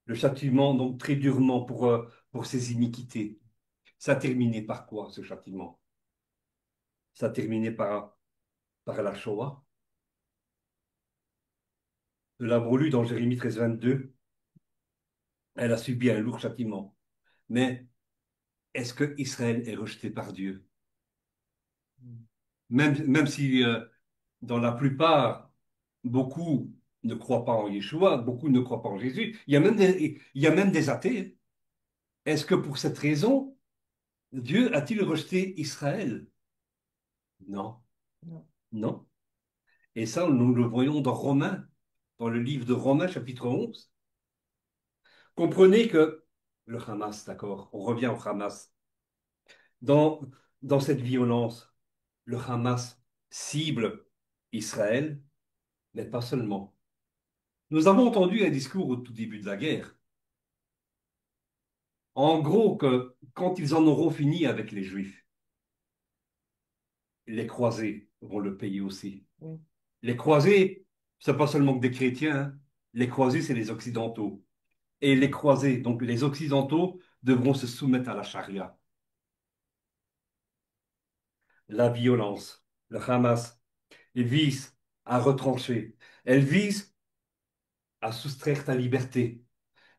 le châtiment donc très durement pour ses iniquités. Ça a terminé par quoi, ce châtiment? Ça a terminé par la Shoah. Nous l'avons lu dans Jérémie 13, 22. Elle a subi un lourd châtiment. Mais est-ce que Israël est rejeté par Dieu? Même si dans la plupart, beaucoup ne croient pas en Yeshua, beaucoup ne croient pas en Jésus, il y a même des athées. Est-ce que pour cette raison, Dieu a-t-il rejeté Israël? Non, Non. non. Et ça, nous le voyons dans Romains, dans le livre de Romains, chapitre 11. Comprenez que le Hamas, d'accord, on revient au Hamas. Dans, dans cette violence, le Hamas cible Israël, mais pas seulement. Nous avons entendu un discours au tout début de la guerre. En gros, que quand ils en auront fini avec les Juifs, les croisés vont le payer aussi. Oui. Les croisés, c'est pas seulement que des chrétiens, hein. Les croisés, c'est les Occidentaux. Et les croisés, donc les Occidentaux, devront se soumettre à la charia. La violence, le Hamas, il vise à retrancher. Elle vise à soustraire ta liberté.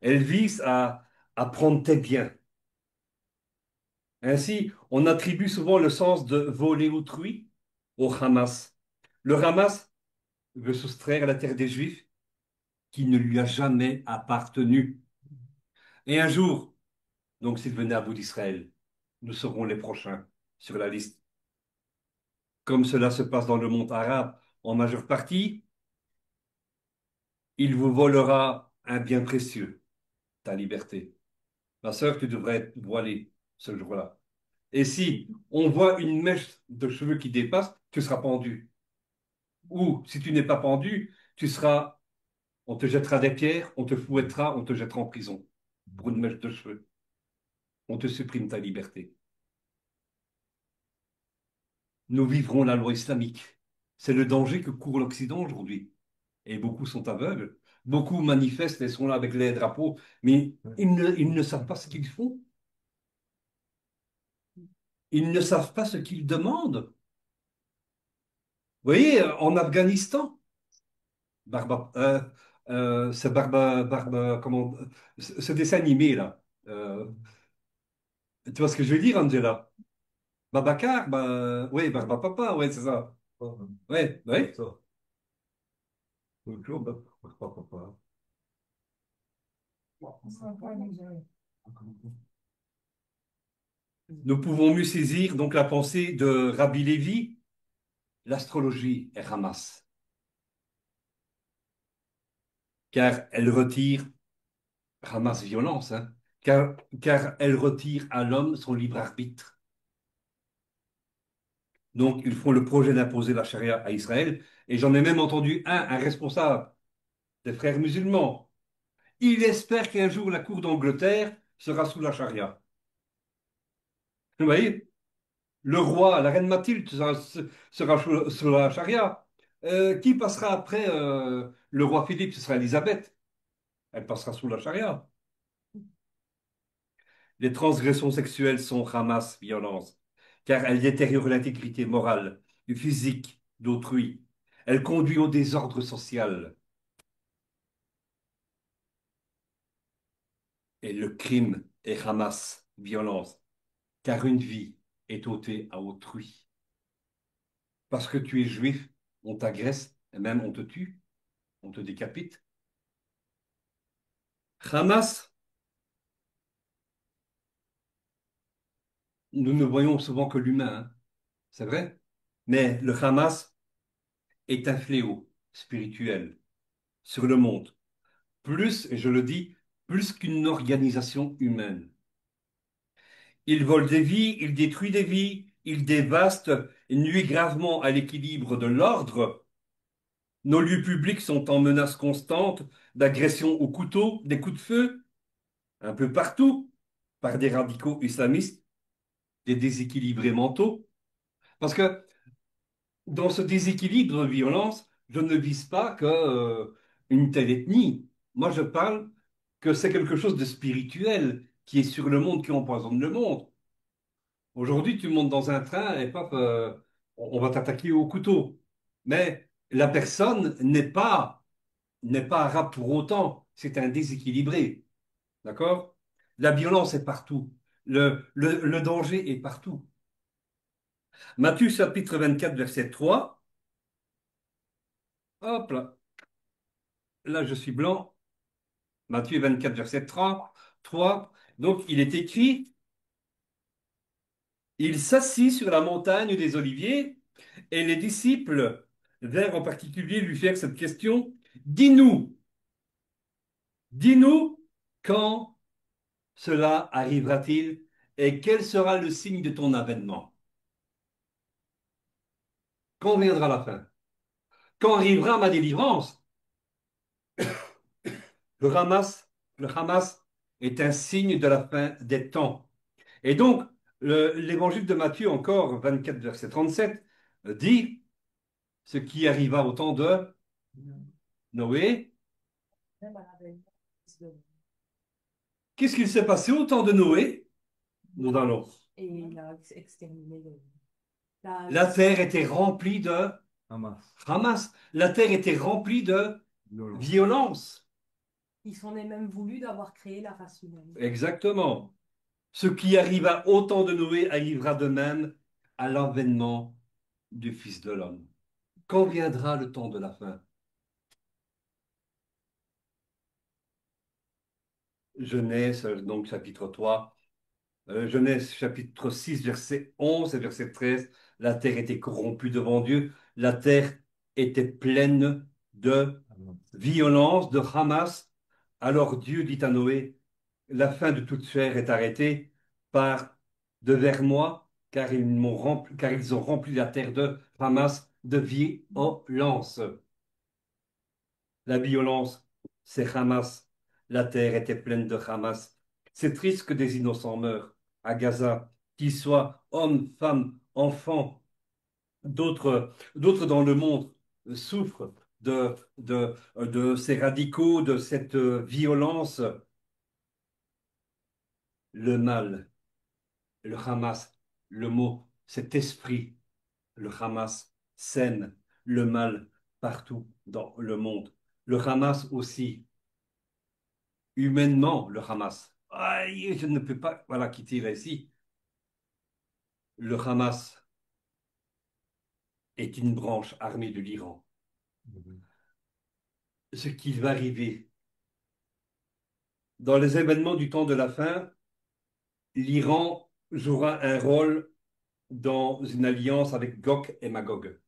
Elle vise à prendre tes biens. Ainsi, on attribue souvent le sens de voler autrui au Hamas. Le Hamas veut soustraire la terre des Juifs qui ne lui a jamais appartenu. Et un jour, donc s'il venait à bout d'Israël, nous serons les prochains sur la liste. Comme cela se passe dans le monde arabe en majeure partie, il vous volera un bien précieux, ta liberté. Ma sœur, tu devrais être voilée ce jour-là. Et si on voit une mèche de cheveux qui dépasse, tu seras pendu. Ou si tu n'es pas pendu, on te jettera des pierres, on te fouettera, on te jettera en prison pour une mèche de cheveux. On te supprime ta liberté. Nous vivrons la loi islamique. C'est le danger que court l'Occident aujourd'hui. Et beaucoup sont aveugles. Beaucoup manifestent et sont là avec les drapeaux, mais ils ne savent pas ce qu'ils font. Ils ne savent pas ce qu'ils demandent. Vous voyez, en Afghanistan, Barba, c'est comment, ce dessin animé là. Tu vois ce que je veux dire, Angela? Babacar, oui, Barba Papa, ouais, c'est ça. Ouais, ouais. Ça. Toujours, papa. Nous pouvons mieux saisir donc la pensée de Rabbi Lévi, l'astrologie est ramasse, car elle retire, ramasse violence, hein, car elle retire à l'homme son libre arbitre. Donc, ils font le projet d'imposer la charia à Israël, et j'en ai même entendu un responsable des frères musulmans. Il espère qu'un jour la cour d'Angleterre sera sous la charia. Vous voyez, le roi, la reine Mathilde sera sous la charia. Qui passera après le roi Philippe? Ce sera Élisabeth. Elle passera sous la charia. Les transgressions sexuelles sont ramasse violence, car elles détériorent l'intégrité morale et physique d'autrui. Elles conduisent au désordre social. Et le crime est ramasse violence, car une vie est ôtée à autrui. Parce que tu es juif, on t'agresse et même on te tue, on te décapite. Hamas, nous ne voyons souvent que l'humain, hein, c'est vrai, mais le Hamas est un fléau spirituel sur le monde, plus, et je le dis, plus qu'une organisation humaine. Il vole des vies, il détruit des vies, il dévaste et nuit gravement à l'équilibre de l'ordre. Nos lieux publics sont en menace constante d'agressions au couteau, des coups de feu, un peu partout, par des radicaux islamistes, des déséquilibrés mentaux. Parce que dans ce déséquilibre de violence, je ne vise pas que, une telle ethnie. Moi, je parle que c'est quelque chose de spirituel qui est sur le monde, qui empoisonne le monde. Aujourd'hui, tu montes dans un train et paf, on va t'attaquer au couteau. Mais la personne n'est pas arabe pour autant. C'est un déséquilibré. D'accord? La violence est partout. Le danger est partout. Matthieu chapitre 24, verset 3. Hop là. Là, je suis blanc. Matthieu 24, verset 3. Donc, il est écrit, il s'assit sur la montagne des Oliviers et les disciples vinrent en particulier lui faire cette question. Dis-nous, dis-nous quand cela arrivera-t-il et quel sera le signe de ton avènement? Quand viendra la fin? Quand arrivera ma délivrance? Le Hamas est un signe de la fin des temps. Et donc, l'évangile de Matthieu, encore 24, verset 37, dit ce qui arriva au temps de Noé. Même à l'avènement du Fils de l'homme. Qu'est-ce qu'il s'est passé au temps de Noé? Bon, dans l'eau. Et il a exterminé la, La terre était remplie de Hamas. Hamas. La terre était remplie de Violence. violence. il s'en est même voulu d'avoir créé la race humaine. Exactement. Ce qui arriva au temps de Noé arrivera de même à l'avènement du Fils de l'homme. Quand viendra le temps de la fin? Genèse, donc chapitre 3, Genèse chapitre 6, verset 11 et verset 13. La terre était corrompue devant Dieu, la terre était pleine de violence, de Hamas. Alors Dieu dit à Noé, la fin de toute chair est arrêtée par devers moi, car ils ont rempli la terre de Hamas de violence. La violence, c'est Hamas. La terre était pleine de Hamas. C'est triste que des innocents meurent à Gaza, qu'ils soient hommes, femmes, enfants. D'autres dans le monde souffrent de ces radicaux, de cette violence. Le mal, le Hamas, le mot, cet esprit, le Hamas sème le mal partout dans le monde. Le Hamas aussi, humainement, le Hamas. Aïe, je ne peux pas, voilà, quitter ici. Le Hamas est une branche armée de l'Iran. Ce qui va arriver dans les événements du temps de la fin, l'Iran jouera un rôle dans une alliance avec Gog et Magog.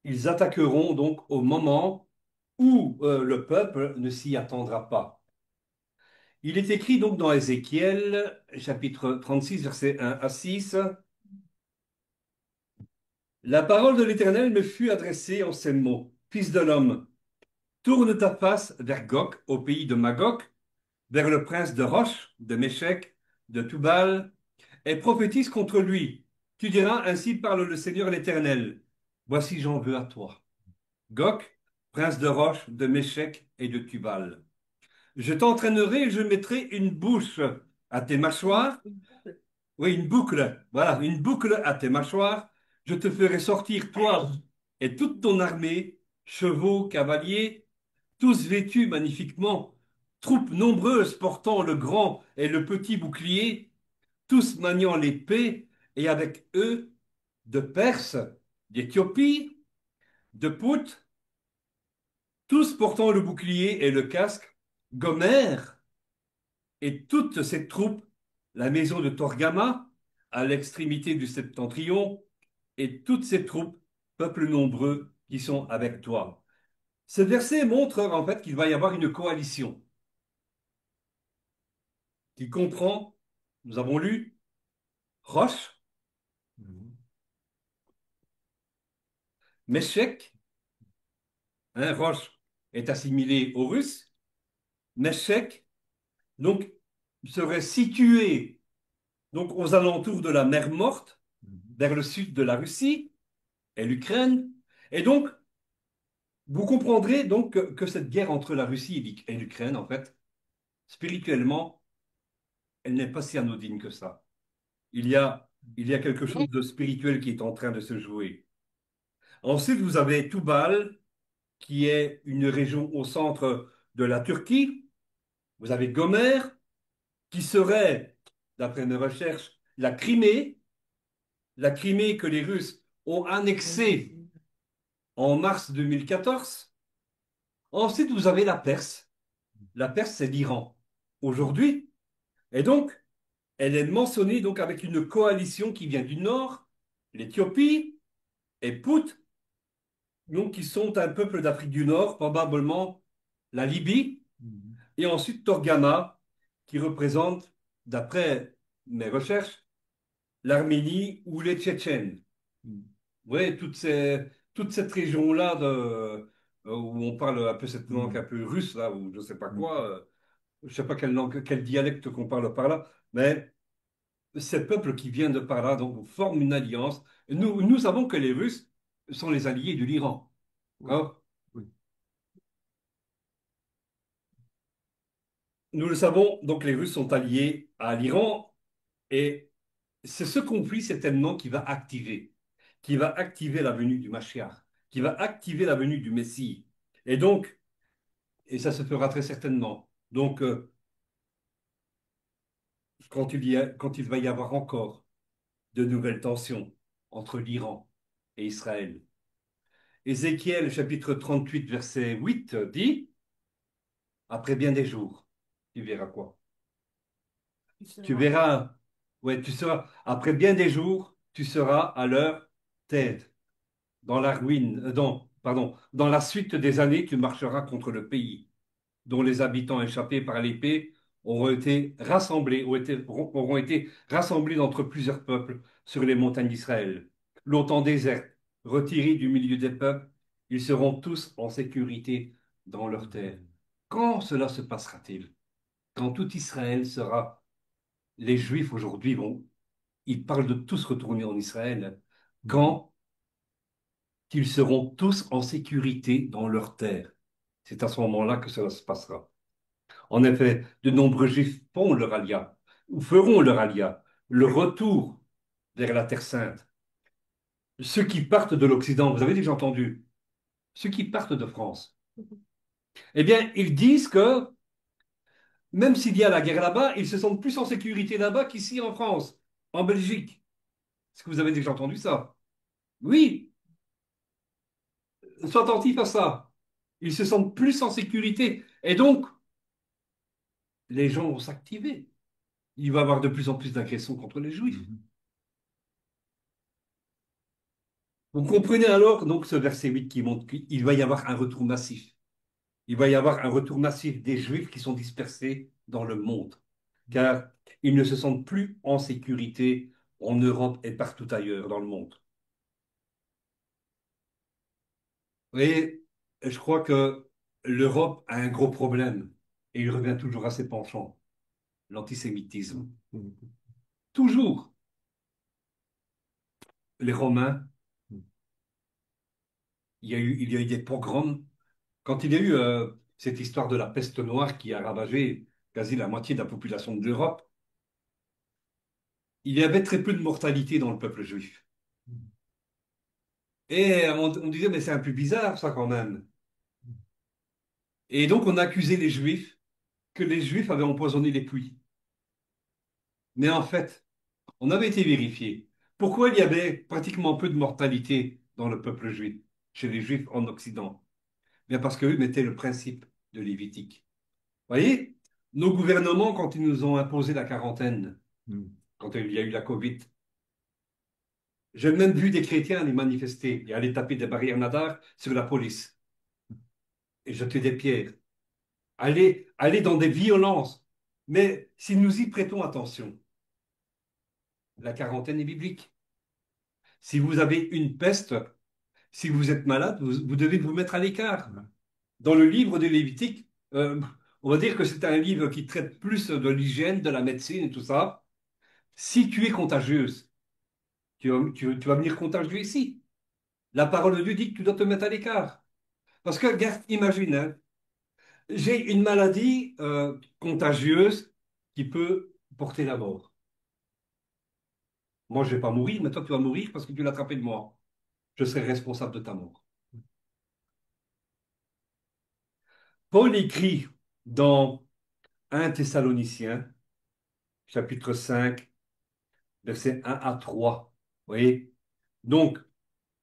Ils attaqueront donc au moment où le peuple ne s'y attendra pas. Il est écrit donc dans Ézéchiel, chapitre 36, versets 1 à 6. La parole de l'Éternel me fut adressée en ces mots. Fils de l'homme, tourne ta face vers Gog, au pays de Magog, vers le prince de Roche, de Méchec, de Tubal, et prophétise contre lui. Tu diras, ainsi parle le Seigneur l'Éternel. Voici j'en veux à toi. Gog, prince de Roche, de Méchec et de Tubal. Je t'entraînerai et je mettrai une bouche à tes mâchoires. Oui, une boucle. Voilà, une boucle à tes mâchoires. Je te ferai sortir, toi et toute ton armée, chevaux, cavaliers, tous vêtus magnifiquement, troupes nombreuses portant le grand et le petit bouclier, tous maniant l'épée, et avec eux de Perse, d'Éthiopie, de Pout, tous portant le bouclier et le casque, Gomère et toutes ces troupes, la maison de Torgama, à l'extrémité du septentrion, et toutes ces troupes, peuples nombreux, qui sont avec toi. Ce verset montre en fait qu'il va y avoir une coalition qui comprend, nous avons lu, Roche, Meshek, hein, Rosh, est assimilé aux Russes. Meshek, donc, serait situé donc, aux alentours de la mer Morte, vers le sud de la Russie et l'Ukraine. Et donc, vous comprendrez donc que cette guerre entre la Russie et l'Ukraine, en fait, spirituellement, elle n'est pas si anodine que ça. Il y a, il y a quelque chose de spirituel qui est en train de se jouer. Ensuite, vous avez Tubal, qui est une région au centre de la Turquie. Vous avez Gomer, qui serait, d'après mes recherches, la Crimée que les Russes ont annexée en mars 2014. Ensuite, vous avez la Perse. La Perse, c'est l'Iran aujourd'hui. Et donc, elle est mentionnée donc avec une coalition qui vient du nord, l'Éthiopie et Pout, donc qui sont un peuple d'Afrique du Nord, probablement la Libye, et ensuite Torgama, qui représente, d'après mes recherches, l'Arménie ou les Tchétchènes. Vous voyez, toute cette région-là où on parle un peu cette langue un peu russe, là, ou je ne sais pas quoi, je ne sais pas quelle langue, quel dialecte qu'on parle par là, mais ces peuples qui viennent de par là donc, forment une alliance. Nous savons que les Russes sont les alliés de l'Iran. D'accord. Nous le savons, donc les Russes sont alliés à l'Iran et c'est ce conflit, cet événement qui va activer la venue du Mashiach, qui va activer la venue du Messie. Et donc, et ça se fera très certainement. Donc, quand il va y avoir encore de nouvelles tensions entre l'Iran et Israël. Ézéchiel, chapitre 38, verset 8, dit, après bien des jours, tu verras quoi? Tu verras, ouais, tu seras, après bien des jours, tu seras à leur tête, dans la ruine, pardon, dans la suite des années, tu marcheras contre le pays, dont les habitants échappés par l'épée auront été rassemblés d'entre plusieurs peuples sur les montagnes d'Israël. Longtemps désertes, retirés du milieu des peuples, ils seront tous en sécurité dans leur terre. Quand cela se passera-t-il? Quand tout Israël sera... Les Juifs aujourd'hui ils parlent de tous retourner en Israël. Quand ils seront tous en sécurité dans leur terre. C'est à ce moment-là que cela se passera. En effet, de nombreux Juifs font leur alia, ou feront leur alia, le retour vers la Terre Sainte. Ceux qui partent de l'Occident, vous avez déjà entendu, ceux qui partent de France, eh bien, ils disent que même s'il y a la guerre là-bas, ils se sentent plus en sécurité là-bas qu'ici en France, en Belgique. Est-ce que vous avez déjà entendu ça? Oui, sois attentif à ça. Ils se sentent plus en sécurité. Et donc, les gens vont s'activer. Il va y avoir de plus en plus d'agressions contre les Juifs. Vous comprenez alors donc ce verset 8 qui montre qu'il va y avoir un retour massif. Il va y avoir un retour massif des Juifs qui sont dispersés dans le monde, car ils ne se sentent plus en sécurité en Europe et partout ailleurs dans le monde. Et je crois que l'Europe a un gros problème, et il revient toujours à ses penchants, l'antisémitisme. Toujours. Les Romains, il y a eu des pogroms. Quand il y a eu cette histoire de la peste noire qui a ravagé quasi la moitié de la population de l'Europe, il y avait très peu de mortalité dans le peuple juif. Et on disait, mais c'est un peu bizarre ça quand même. Et donc on accusait les Juifs que les Juifs avaient empoisonné les puits. Mais en fait, on avait été vérifié. Pourquoi il y avait pratiquement peu de mortalité dans le peuple juif, chez les Juifs en Occident? Bien parce qu'eux mettaient le principe de Lévitique. Vous voyez, nos gouvernements, quand ils nous ont imposé la quarantaine, quand il y a eu la Covid, j'ai même vu des chrétiens aller manifester et aller taper des barrières nadar sur la police et jeter des pierres, aller dans des violences. Mais si nous y prêtons attention, la quarantaine est biblique. Si vous avez une peste, si vous êtes malade, vous devez vous mettre à l'écart. Dans le livre de Lévitique, on va dire que c'est un livre qui traite plus de l'hygiène, de la médecine et tout ça. Si tu es contagieuse, tu vas venir contagieux ici. La parole de Dieu dit que tu dois te mettre à l'écart. Parce que, regarde, imagine, hein, j'ai une maladie contagieuse qui peut porter la mort. Moi, je ne vais pas mourir, mais toi, tu vas mourir parce que tu l'as attrapé de moi. Je serai responsable de ta mort. Paul écrit dans 1 Thessaloniciens, chapitre 5, versets 1 à 3. Vous voyez? Donc,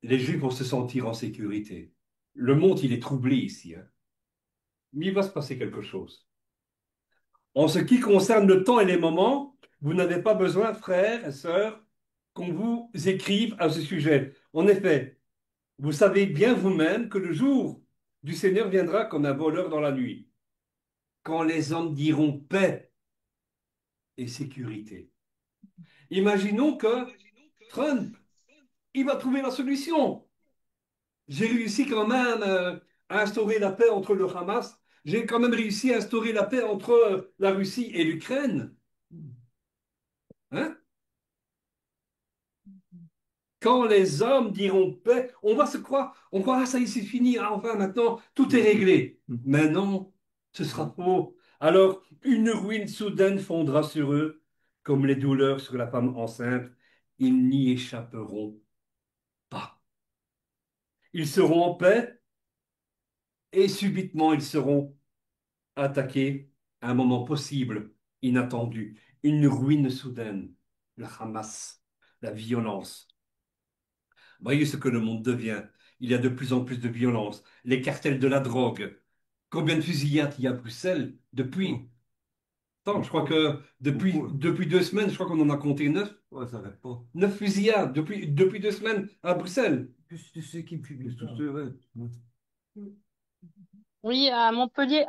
les Juifs vont se sentir en sécurité. Le monde, il est troublé ici, hein. Mais il va se passer quelque chose. En ce qui concerne le temps et les moments, vous n'avez pas besoin, frères et sœurs, qu'on vous écrive à ce sujet. En effet, vous savez bien vous-même que le jour du Seigneur viendra comme un voleur dans la nuit, quand les hommes diront paix et sécurité. Imaginons que Trump, il va trouver la solution. J'ai réussi quand même à instaurer la paix entre le Hamas. J'ai quand même réussi à instaurer la paix entre la Russie et l'Ukraine. Hein? Quand les hommes diront paix, on va se croire, on croira ça y c'est fini, ah, enfin maintenant tout est réglé. Mais non, ce sera faux. Alors une ruine soudaine fondra sur eux, comme les douleurs sur la femme enceinte. Ils n'y échapperont pas. Ils seront en paix et subitement ils seront attaqués à un moment possible, inattendu. Une ruine soudaine, le Hamas, la violence. Voyez ce que le monde devient. Il y a de plus en plus de violence. Les cartels de la drogue. Combien de fusillades il y a à Bruxelles depuis? Attends, je crois que depuis 2 semaines, je crois qu'on en a compté 9. Ouais, ça n'arrête pas. 9 fusillades depuis 2 semaines à Bruxelles. Plus de ceux qui me fument. Tous ceux, ouais. Oui, à Montpellier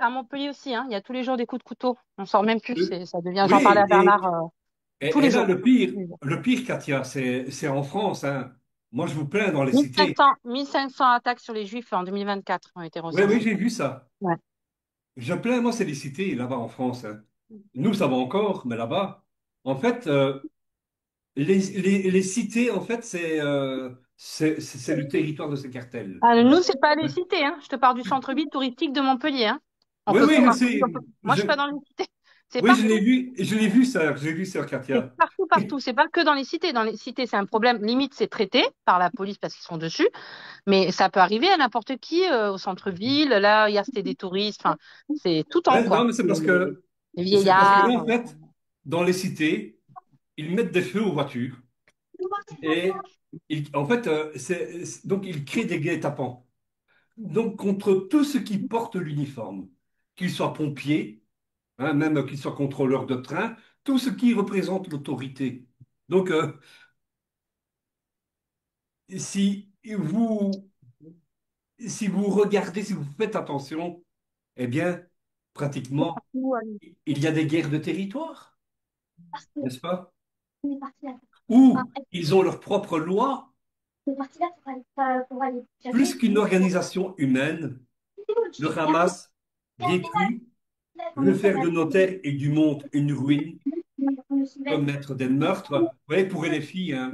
aussi, hein, il y a tous les jours des coups de couteau. On sort même plus, ça devient. J'en parlais Oui, à Bernard tous les et là, jours. le pire, Katia, c'est en France, hein. Moi, je vous plains dans les cités. 1500 attaques sur les Juifs en 2024 ont été Oui, oui, recensées. j'ai vu ça. Ouais. Je plains, moi, c'est les cités, là-bas en France, hein. Nous, ça va encore, mais là-bas, en fait, les cités, en fait, c'est le territoire de ces cartels. Ah, nous, c'est pas les cités, hein. Je te parle du centre-ville touristique de Montpellier, hein. On Oui, peut oui, plus je marcher. sais. Moi, je suis pas dans les cités. C'est Oui, partout. je l'ai vu, ça, j'ai vu ça, C'est Katia. partout, partout. C'est pas que dans les cités. Dans les cités, c'est un problème. Limite, c'est traité par la police parce qu'ils sont dessus. Mais ça peut arriver à n'importe qui au centre-ville. Là, hier, c'était des touristes. Enfin, c'est tout temps, Ouais, quoi. non, mais Les c'est parce que là, vieillards. en fait, dans les cités, ils mettent des feux aux voitures et en fait, donc ils créent des guet-apens. Donc contre tous ceux qui portent l'uniforme, qu'ils soient pompiers, hein, même qu'ils soient contrôleurs de train, tout ce qui représente l'autorité. Donc si vous si vous regardez, si vous faites attention, eh bien, pratiquement, il y a des guerres de territoire, n'est-ce pas? Où ils ont leur propre loi, plus qu'une organisation humaine. Le Hamas bien cru veut faire de nos terres et du monde une ruine, commettre des meurtres. Vous voyez, pour les filles, hein,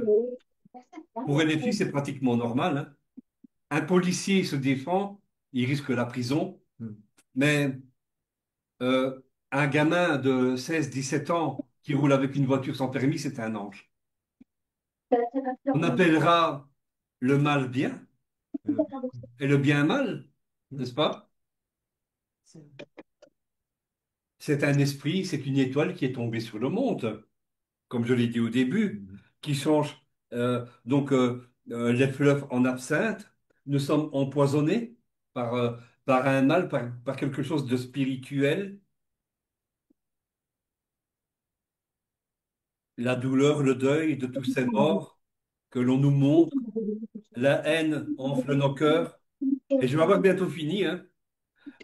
pour les filles, c'est pratiquement normal, hein. Un policier se défend, il risque la prison, mais un gamin de 16 17 ans qui roule avec une voiture sans permis, c'est un ange. On appellera le mal bien et le bien mal, n'est-ce pas? C'est un esprit, c'est une étoile qui est tombée sur le monde, comme je l'ai dit au début, qui change les fleuves en absinthe. Nous sommes empoisonnés par, par un mal, par quelque chose de spirituel. La douleur, le deuil de tous ces morts que l'on nous montre, la haine enfle nos cœurs. Et je vais avoir bientôt fini, hein.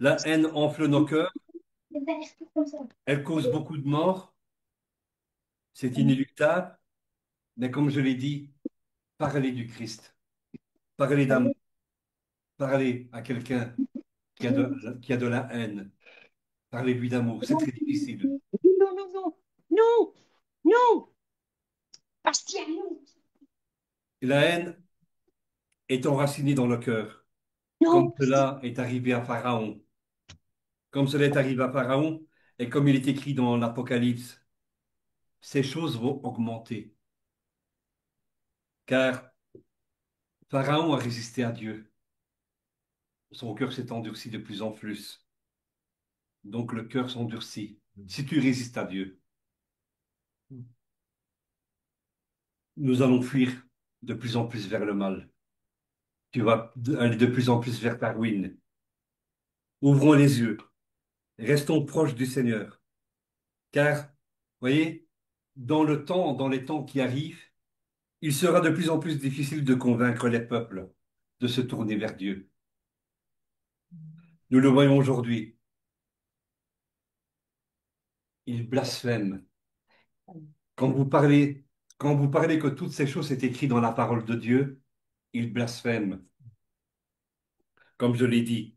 La haine enfle nos cœurs, elle cause beaucoup de morts, c'est inéluctable, mais comme je l'ai dit, parlez du Christ, parlez d'amour, parler à quelqu'un qui a de la haine, parlez-lui d'amour. C'est très difficile. Non, non, non, non, non, Bastien, non, Et la haine est enracinée dans le cœur, comme non, Bastien. cela est arrivé à Pharaon. Comme cela est arrivé à Pharaon, et comme il est écrit dans l'Apocalypse, ces choses vont augmenter. Car Pharaon a résisté à Dieu. Son cœur s'est endurci de plus en plus. Donc le cœur s'endurcit. Si tu résistes à Dieu, nous allons fuir de plus en plus vers le mal. Tu vas aller de plus en plus vers ta ruine. Ouvrons les yeux. Restons proches du Seigneur. Car, voyez, dans les temps qui arrivent, il sera de plus en plus difficile de convaincre les peuples de se tourner vers Dieu. Nous le voyons aujourd'hui. Ils blasphèment. Quand vous parlez, quand vous parlez que toutes ces choses sont écrites dans la parole de Dieu, ils blasphèment. Comme je l'ai dit,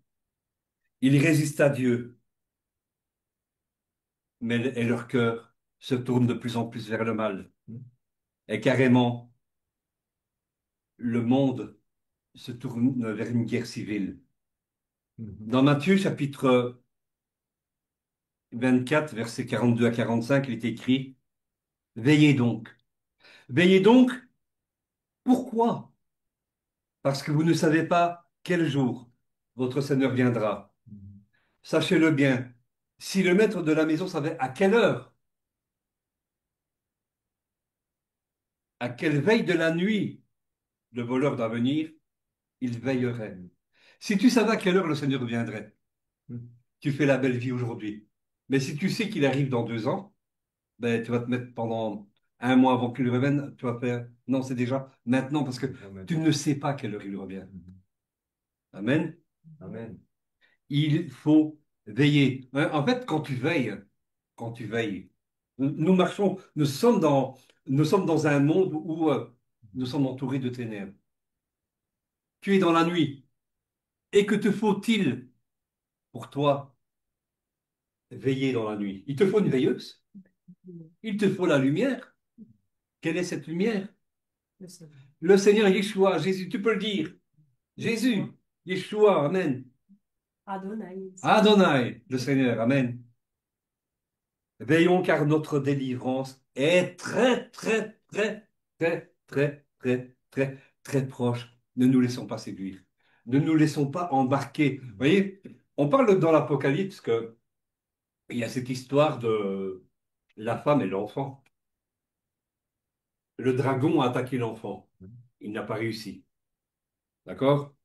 ils résistent à Dieu, mais et leur cœur se tourne de plus en plus vers le mal. Et carrément, le monde se tourne vers une guerre civile. Dans Matthieu chapitre 24, versets 42 à 45, il est écrit, veillez donc. Veillez donc, pourquoi? Parce que vous ne savez pas quel jour votre Seigneur viendra. Sachez-le bien, si le maître de la maison savait à quelle heure, à quelle veille de la nuit le voleur doit venir, il veillerait. Si tu savais à quelle heure le Seigneur viendrait, tu fais la belle vie aujourd'hui. Mais si tu sais qu'il arrive dans 2 ans, ben, tu vas te mettre pendant un mois avant qu'il revienne, tu vas faire, non, c'est déjà maintenant parce que tu ne sais pas à quelle heure il revient. Amen. Amen. Il faut veiller. Hein, en fait, quand tu veilles, nous marchons, nous sommes dans un monde où nous sommes entourés de ténèbres. Tu es dans la nuit. Et que te faut-il pour toi veiller dans la nuit? Il te faut une veilleuse. Il te faut la lumière. Quelle est cette lumière? Le Seigneur. Le Seigneur Yeshua, Jésus, tu peux le dire. Jésus, Yeshua, Amen. Adonai. Adonai, le Seigneur, Amen. Veillons car notre délivrance est très, très, très, très, très, très, très, très proche. Ne nous laissons pas séduire. Ne nous laissons pas embarquer. Vous voyez, on parle dans l'Apocalypse que il y a cette histoire de la femme et l'enfant. Le dragon a attaqué l'enfant. Il n'a pas réussi. D'accord?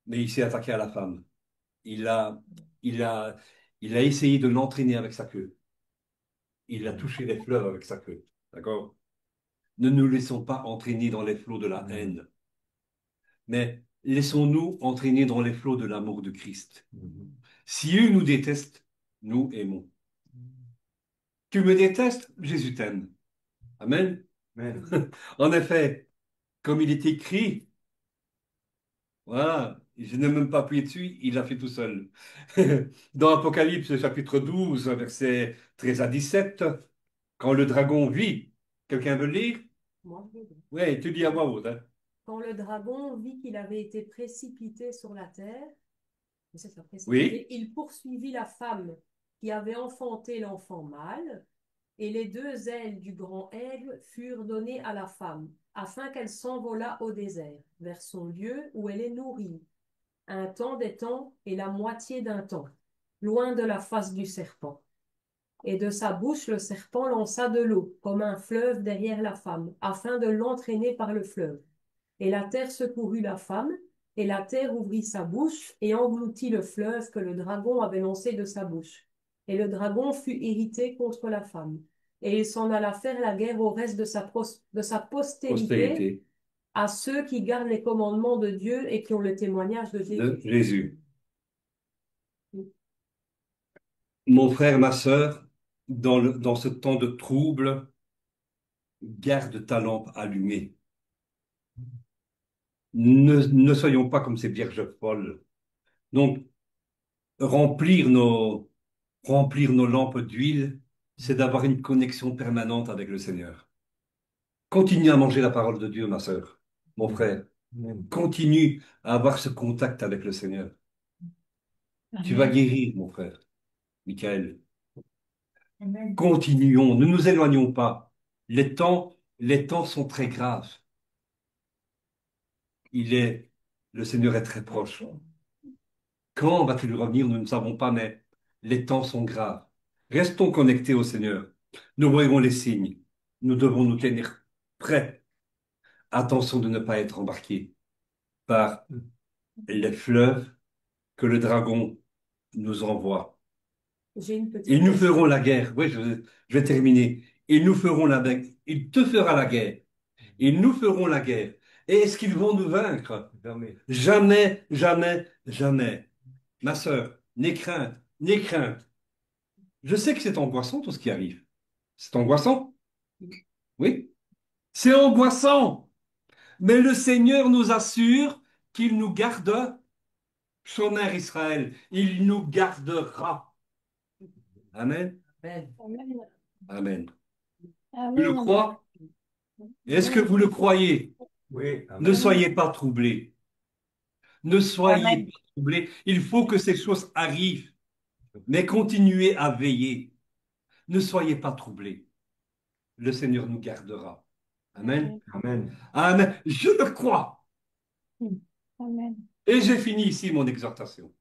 Mais il s'est attaqué à la femme. Il a, il a, il a essayé de l'entraîner avec sa queue. Il a touché les fleuves avec sa queue. D'accord? Ne nous laissons pas entraîner dans les flots de la haine, mais laissons-nous entraîner dans les flots de l'amour de Christ. Si eux nous détestent, nous aimons. Tu me détestes, Jésus t'aime. Amen. Amen. En effet, comme il est écrit, voilà, je n'ai même pas appuyé dessus, il l'a fait tout seul. Dans Apocalypse chapitre 12, versets 13 à 17, quand le dragon vit, quelqu'un veut le lire? Moi, je veux bien. Oui, tu dis à voix haute. Hein. Quand le dragon vit qu'il avait été précipité sur la terre, c'est ça, Oui, précipité, il poursuivit la femme qui avait enfanté l'enfant mâle, et les 2 ailes du grand aigle furent données à la femme, afin qu'elle s'envolât au désert, vers son lieu où elle est nourrie, un temps des temps et la moitié d'un temps, loin de la face du serpent. Et de sa bouche le serpent lança de l'eau, comme un fleuve derrière la femme, afin de l'entraîner par le fleuve. Et la terre secourut la femme, et la terre ouvrit sa bouche et engloutit le fleuve que le dragon avait lancé de sa bouche. Et le dragon fut irrité contre la femme. Et il s'en alla faire la guerre au reste de sa postérité, postérité à ceux qui gardent les commandements de Dieu et qui ont le témoignage de de Jésus. Jésus. Mon frère, ma sœur, dans ce temps de trouble, garde ta lampe allumée. Ne soyons pas comme ces vierges folles Donc, remplir nos lampes d'huile, c'est d'avoir une connexion permanente avec le Seigneur. Continue à manger la parole de Dieu, ma sœur, mon frère. Amen. Continue à avoir ce contact avec le Seigneur. Tu vas Amen. guérir, mon frère, Michael. Amen. Continuons, ne nous éloignons pas. Les temps sont très graves. Le Seigneur est très proche. Quand va-t-il revenir? Nous ne savons pas, mais les temps sont graves. Restons connectés au Seigneur. Nous voyons les signes. Nous devons nous tenir prêts. Attention de ne pas être embarqués par les fleuves que le dragon nous envoie. J'ai une petite Ils nous question. feront la guerre. Oui, je vais terminer. Ils nous feront la guerre. Il te fera la guerre. Ils nous feront la guerre. Et est-ce qu'ils vont nous vaincre? Jamais. Jamais, jamais, jamais. Ma sœur, n'aie crainte, n'aie crainte. Je sais que c'est angoissant tout ce qui arrive. C'est angoissant? Oui. C'est angoissant. Mais le Seigneur nous assure qu'il nous garde, Shomer Israël. Il nous gardera. Amen. Amen. Amen. Amen. Tu le Amen. crois? Est-ce que vous le croyez? Oui, Ne amen. soyez pas troublés. Ne soyez Amen. pas troublés. Il faut que ces choses arrivent. Mais continuez à veiller. Ne soyez pas troublés. Le Seigneur nous gardera. Amen. Amen. Amen. Je le crois. Amen. Et j'ai fini ici mon exhortation.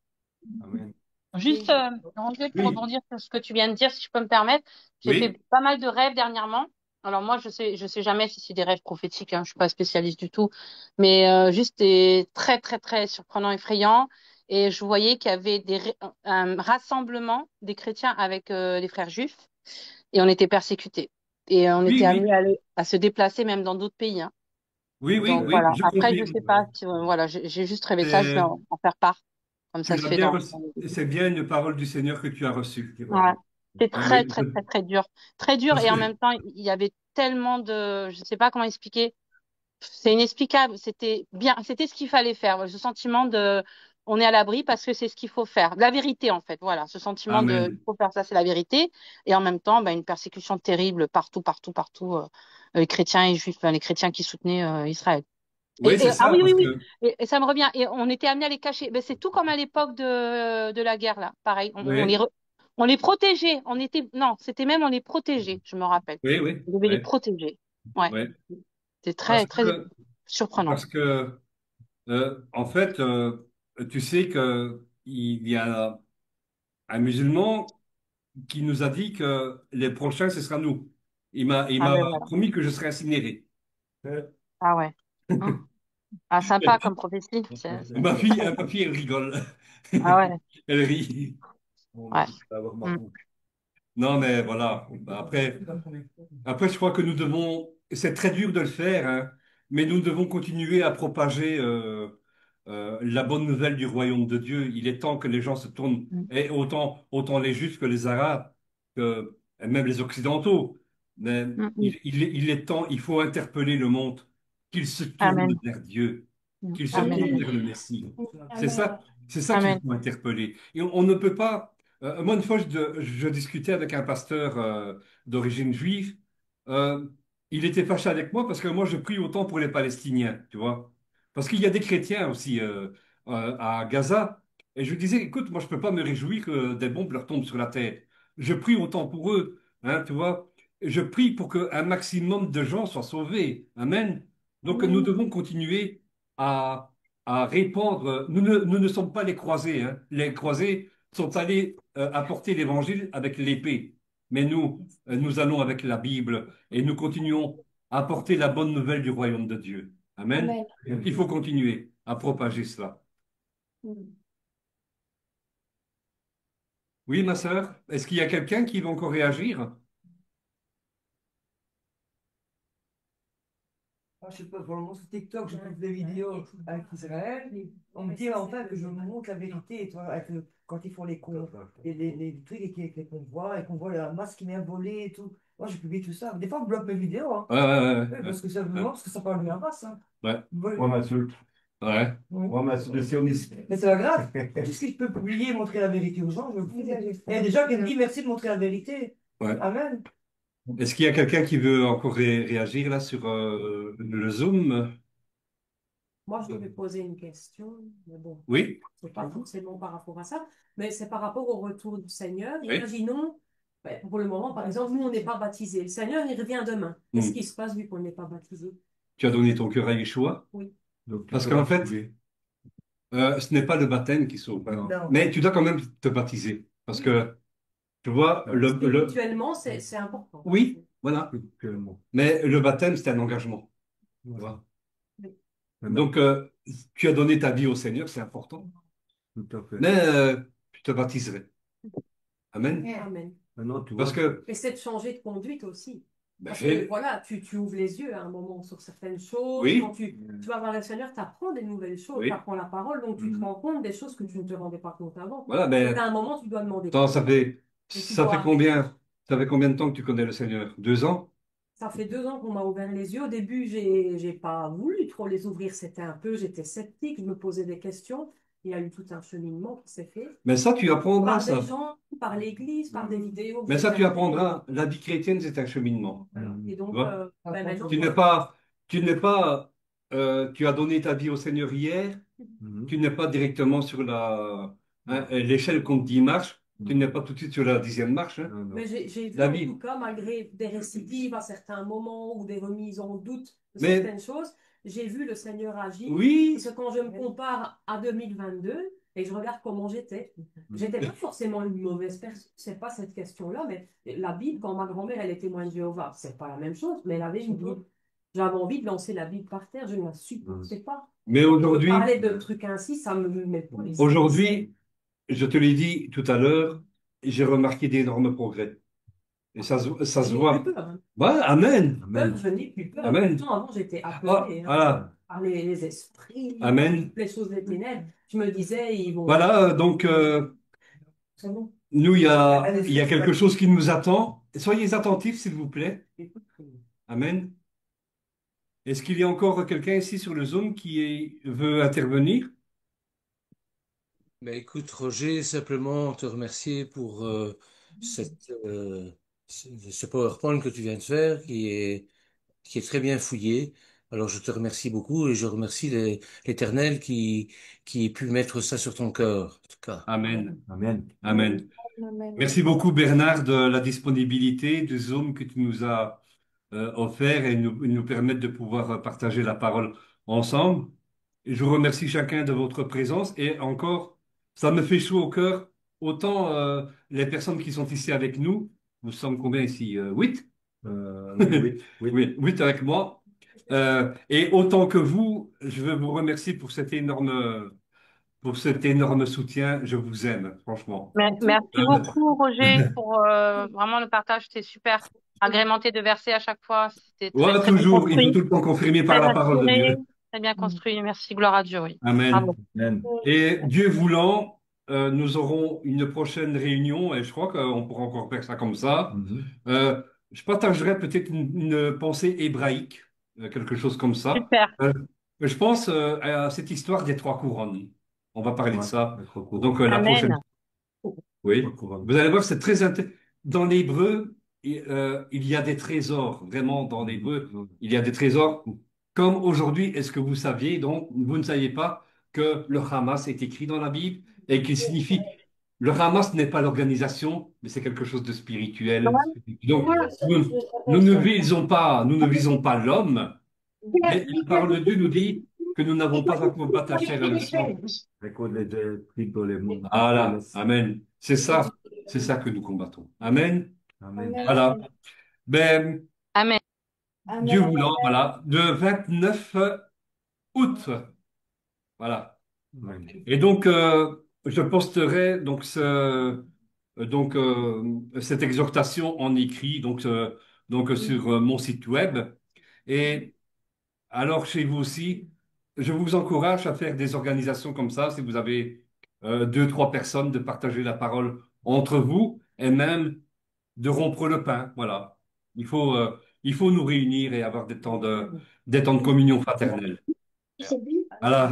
Amen. Juste, Angèle, pour Oui, rebondir sur ce que tu viens de dire, si je peux me permettre, j'ai fait oui, pas mal de rêves dernièrement. Alors moi, je sais jamais si c'est des rêves prophétiques, hein, je suis pas spécialiste du tout, mais juste des très très très surprenants, effrayants. Et je voyais qu'il y avait un rassemblement des chrétiens avec les frères juifs, et on était persécutés. Et on oui, était oui, amenés à se déplacer même dans d'autres pays, hein. oui, oui, Donc oui, voilà. je Après, je confirme. sais pas si voilà, j'ai juste rêvé ça, je vais C'est- en faire part, comme ça Tu se l'as fait bien dans. reçu. C'est bien une parole du Seigneur que tu as reçue. Ouais. C'est Ah très, oui, très, très, très dur. Très dur parce et que, en même temps, il y avait tellement de, je sais pas comment expliquer. C'est inexplicable. C'était bien, c'était ce qu'il fallait faire. Ce sentiment de, on est à l'abri parce que c'est ce qu'il faut faire. La vérité, en fait. Voilà. Ce sentiment de, il Amen. faut faire ça, c'est la vérité. Et en même temps, ben, une persécution terrible partout, partout, partout. Les chrétiens et juifs, les chrétiens qui soutenaient Israël. Oui, c'est Ah ça, oui, oui, parce oui. que, Et ça me revient. Et on était amenés à les cacher. Ben, c'est tout comme à l'époque de la guerre, là. Pareil. oui, On les protégeait. On était, non, c'était même on les protégeait, je me rappelle. oui, oui, On devait les oui, protéger. Ouais. oui. C'est Parce très, très que, surprenant. parce que, en fait, tu sais que il y a un musulman qui nous a dit que les prochains, ce sera nous. Il Ah m'a ben voilà. promis que je serai incinéré. Ah ouais. Hum. Ah, sympa comme prophétie. Ma fille, elle rigole. Ah ouais. Elle rit. Ouais. Hum. Non, mais voilà. Après, je crois que nous devons, c'est très dur de le faire, hein, mais nous devons continuer à propager la bonne nouvelle du royaume de Dieu. Il est temps que les gens se tournent, Hum. et autant les Juifs que les Arabes, et même les Occidentaux. Mais Hum, hum. il est temps, il faut interpeller le monde, qu'il se tourne Amen. vers Dieu, qu'il se Amen. tourne vers le Messie. C'est Amen. ça, c'est ça qu'il Amen. faut interpeller. Et on ne peut pas. Moi, une fois, je discutais avec un pasteur d'origine juive. Euh, il était fâché avec moi parce que moi, je prie autant pour les Palestiniens, tu vois. Parce qu'il y a des chrétiens aussi à Gaza. Et je lui disais, écoute, moi, je peux pas me réjouir que des bombes leur tombent sur la tête. Je prie autant pour eux, hein, tu vois. Je prie pour qu'un maximum de gens soient sauvés. Amen. Donc, nous Amen. devons continuer à, à répandre. Nous ne sommes pas les croisés, hein. Les croisés sont allés apporter l'évangile avec l'épée. Mais nous allons avec la Bible et nous continuons à apporter la bonne nouvelle du royaume de Dieu. Amen. Amen. Il faut continuer à propager cela. Oui, ma sœur, est-ce qu'il y a quelqu'un qui va encore réagir? Ah, je sais pas, pour le moment sur TikTok, je trouve des vidéos avec Israël. On me dit enfin que je montre la vérité, toi, quand ils font les trucs avec les convois, et qu'on voit la masse qui vient voler et tout. Moi, je publie tout ça. Des fois, on bloque mes vidéos, hein. Ouais, ouais, ouais, Ouais, ouais, parce que ça, ouais, parce que ça parle de la masse, hein. ouais. Ouais. On m'insulte. Ouais. Moi, ma solution ici. Mais c'est pas grave. Si je peux publier et montrer la vérité aux gens, je le fais. Il y a des gens qui me disent merci de montrer la vérité. Ouais. Amen. Est-ce qu'il y a quelqu'un qui veut encore réagir là sur le Zoom? Moi, je vais poser une question, mais bon, Oui? c'est pas forcément par rapport à ça, mais c'est par rapport au retour du Seigneur. Oui. Imaginons, ben, pour le moment, par exemple, nous, on n'est pas baptisés. Le Seigneur, il revient demain. Qu'est-ce qui se passe vu qu'on n'est pas baptisé? Tu as donné ton cœur à Yeshua? Oui. Donc, tu Parce peux qu'en pas fait, trouver. ce n'est pas le baptême qui sauve. Non. Non. Mais tu dois quand même te baptiser. Parce que, tu vois, Spirituellement, c'est important. Oui, voilà. Spirituellement. Mais le baptême, c'est un engagement. Tu vois. Oui. Donc, tu as donné ta vie au Seigneur, c'est important. Tout à fait. Mais tu te baptiserais. Amen. Amen. Maintenant, tu Parce vois, que, Et c'est de changer de conduite aussi. ben, Parce que voilà, tu ouvres les yeux à un moment sur certaines choses. Oui. Quand tu vas voir le Seigneur, tu apprends des nouvelles choses, Oui. tu apprends la parole, donc tu te Mhm. rends compte des choses que tu ne te rendais pas compte avant. voilà, Donc ben, à un moment, tu dois demander. attends, ça fait dois combien de temps que tu connais le Seigneur? 2 ans? Ça fait 2 ans qu'on m'a ouvert les yeux. Au début, j'ai pas voulu trop les ouvrir. C'était un peu, j'étais sceptique, je me posais des questions. Il y a eu tout un cheminement qui s'est fait. Mais ça, tu apprendras Par ça. des gens, par l'église, par des vidéos. que Mais j'ai ça, tu regardées. apprendras. La vie chrétienne, c'est un cheminement. Et donc, Tu vois ben, maintenant, Tu n'es pas, tu as donné ta vie au Seigneur hier, Mhm. tu n'es pas directement sur l'échelle qu'on te dit marche, tu n'es pas tout de suite sur la 10e marche. Hein. Non, non. mais j'ai vu La en vie. tout cas, malgré des récidives à certains moments ou des remises en doute de Mais- certaines choses, j'ai vu le Seigneur agir. Oui, Parce que quand je me compare à 2022 et que je regarde comment j'étais pas forcément une mauvaise personne, c'est pas cette question-là, mais la Bible, quand ma grand-mère, elle est témoin de Jéhovah, c'est pas la même chose, mais elle avait une Bible. J'avais envie de lancer la Bible par terre, je ne la supportais pas. mais aujourd'hui, Parler de trucs ainsi, ça me met pas les aujourd'hui, je te l'ai dit tout à l'heure, j'ai remarqué d'énormes progrès. Et ça se Je n'ai voit. plus peur, hein. Ouais, amen. Amen. Je n'ai plus peur. Amen. Pourtant, avant, j'étais Ah, apeurée, hein, voilà. par les esprits, Amen. les choses des ténèbres. Je me disais, ils vont. Voilà, donc C'est bon. nous, il y a quelque chose qui nous attend. Soyez attentifs, s'il vous plaît. Amen. Est-ce qu'il y a encore quelqu'un ici sur le Zoom qui veut intervenir? Ben écoute, Roger, simplement te remercier pour ce PowerPoint que tu viens de faire qui est très bien fouillé. Alors je te remercie beaucoup et je remercie l'Éternel qui ait pu mettre ça sur ton cœur, en tout cas. Amen. Amen. Amen. Amen. Merci beaucoup, Bernard, de la disponibilité du Zoom que tu nous as offert et nous permettre de pouvoir partager la parole ensemble. Et je vous remercie chacun de votre présence et encore, ça me fait chaud au cœur. Autant les personnes qui sont ici avec nous, nous sommes combien ici? 8? Oui, oui. Oui, 8 avec moi. Et autant que vous, je veux vous remercier pour cet énorme soutien. Je vous aime, franchement. Merci beaucoup, Roger, pour vraiment le partage. C'était super agrémenté de versets à chaque fois. C'était très, Ouais, très bien toujours, il faut construit, tout le temps confirmer par très la parole de inspiré, Dieu. très bien construit. Merci, gloire à Dieu, oui. Amen. Bravo. Amen. Et Dieu voulant, nous aurons une prochaine réunion et je crois qu'on pourra encore faire ça comme ça. Mhm. Je partagerai peut-être une pensée hébraïque, quelque chose comme ça. Super. Je pense à cette histoire des 3 couronnes. On va parler de Ouais, ça. être au courant. Donc la Amen. prochaine. Oui. Être au courant. Vous allez voir, c'est très intéressant. Dans l'hébreu, il y a des trésors. Vraiment, dans l'hébreu, il y a des trésors. Comme aujourd'hui, est-ce que vous saviez, donc, vous ne saviez pas que le Hamas est écrit dans la Bible et qu'il signifie. Le Hamas n'est pas l'organisation, mais c'est quelque chose de spirituel. Donc, nous ne visons pas l'homme, mais la parole de Dieu nous dit que nous n'avons pas à combattre la chair et le sang. Récolte les esprits dans les mondes. Voilà, amen. C'est ça que nous combattons. Amen. Amen. Voilà. Ben, Amen. Dieu voulant, voilà, le 29 août. Voilà. Amen. Et donc, je posterai cette exhortation en écrit sur mon site web. Et alors, chez vous aussi, je vous encourage à faire des organisations comme ça, si vous avez 2, 3 personnes, de partager la parole entre vous et même de rompre le pain. Voilà. Il faut nous réunir et avoir des temps de communion fraternelle. Alors,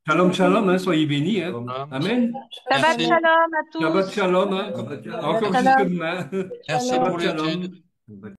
shalom, shalom, hein, soyez bénis. Hein. Shalom. Amen. Shabbat Merci. shalom à Shabbat tous. shalom. Hein. Shabbat shalom. Encore Shalom. jusque demain. Merci Shabbat pour shalom. l'étude.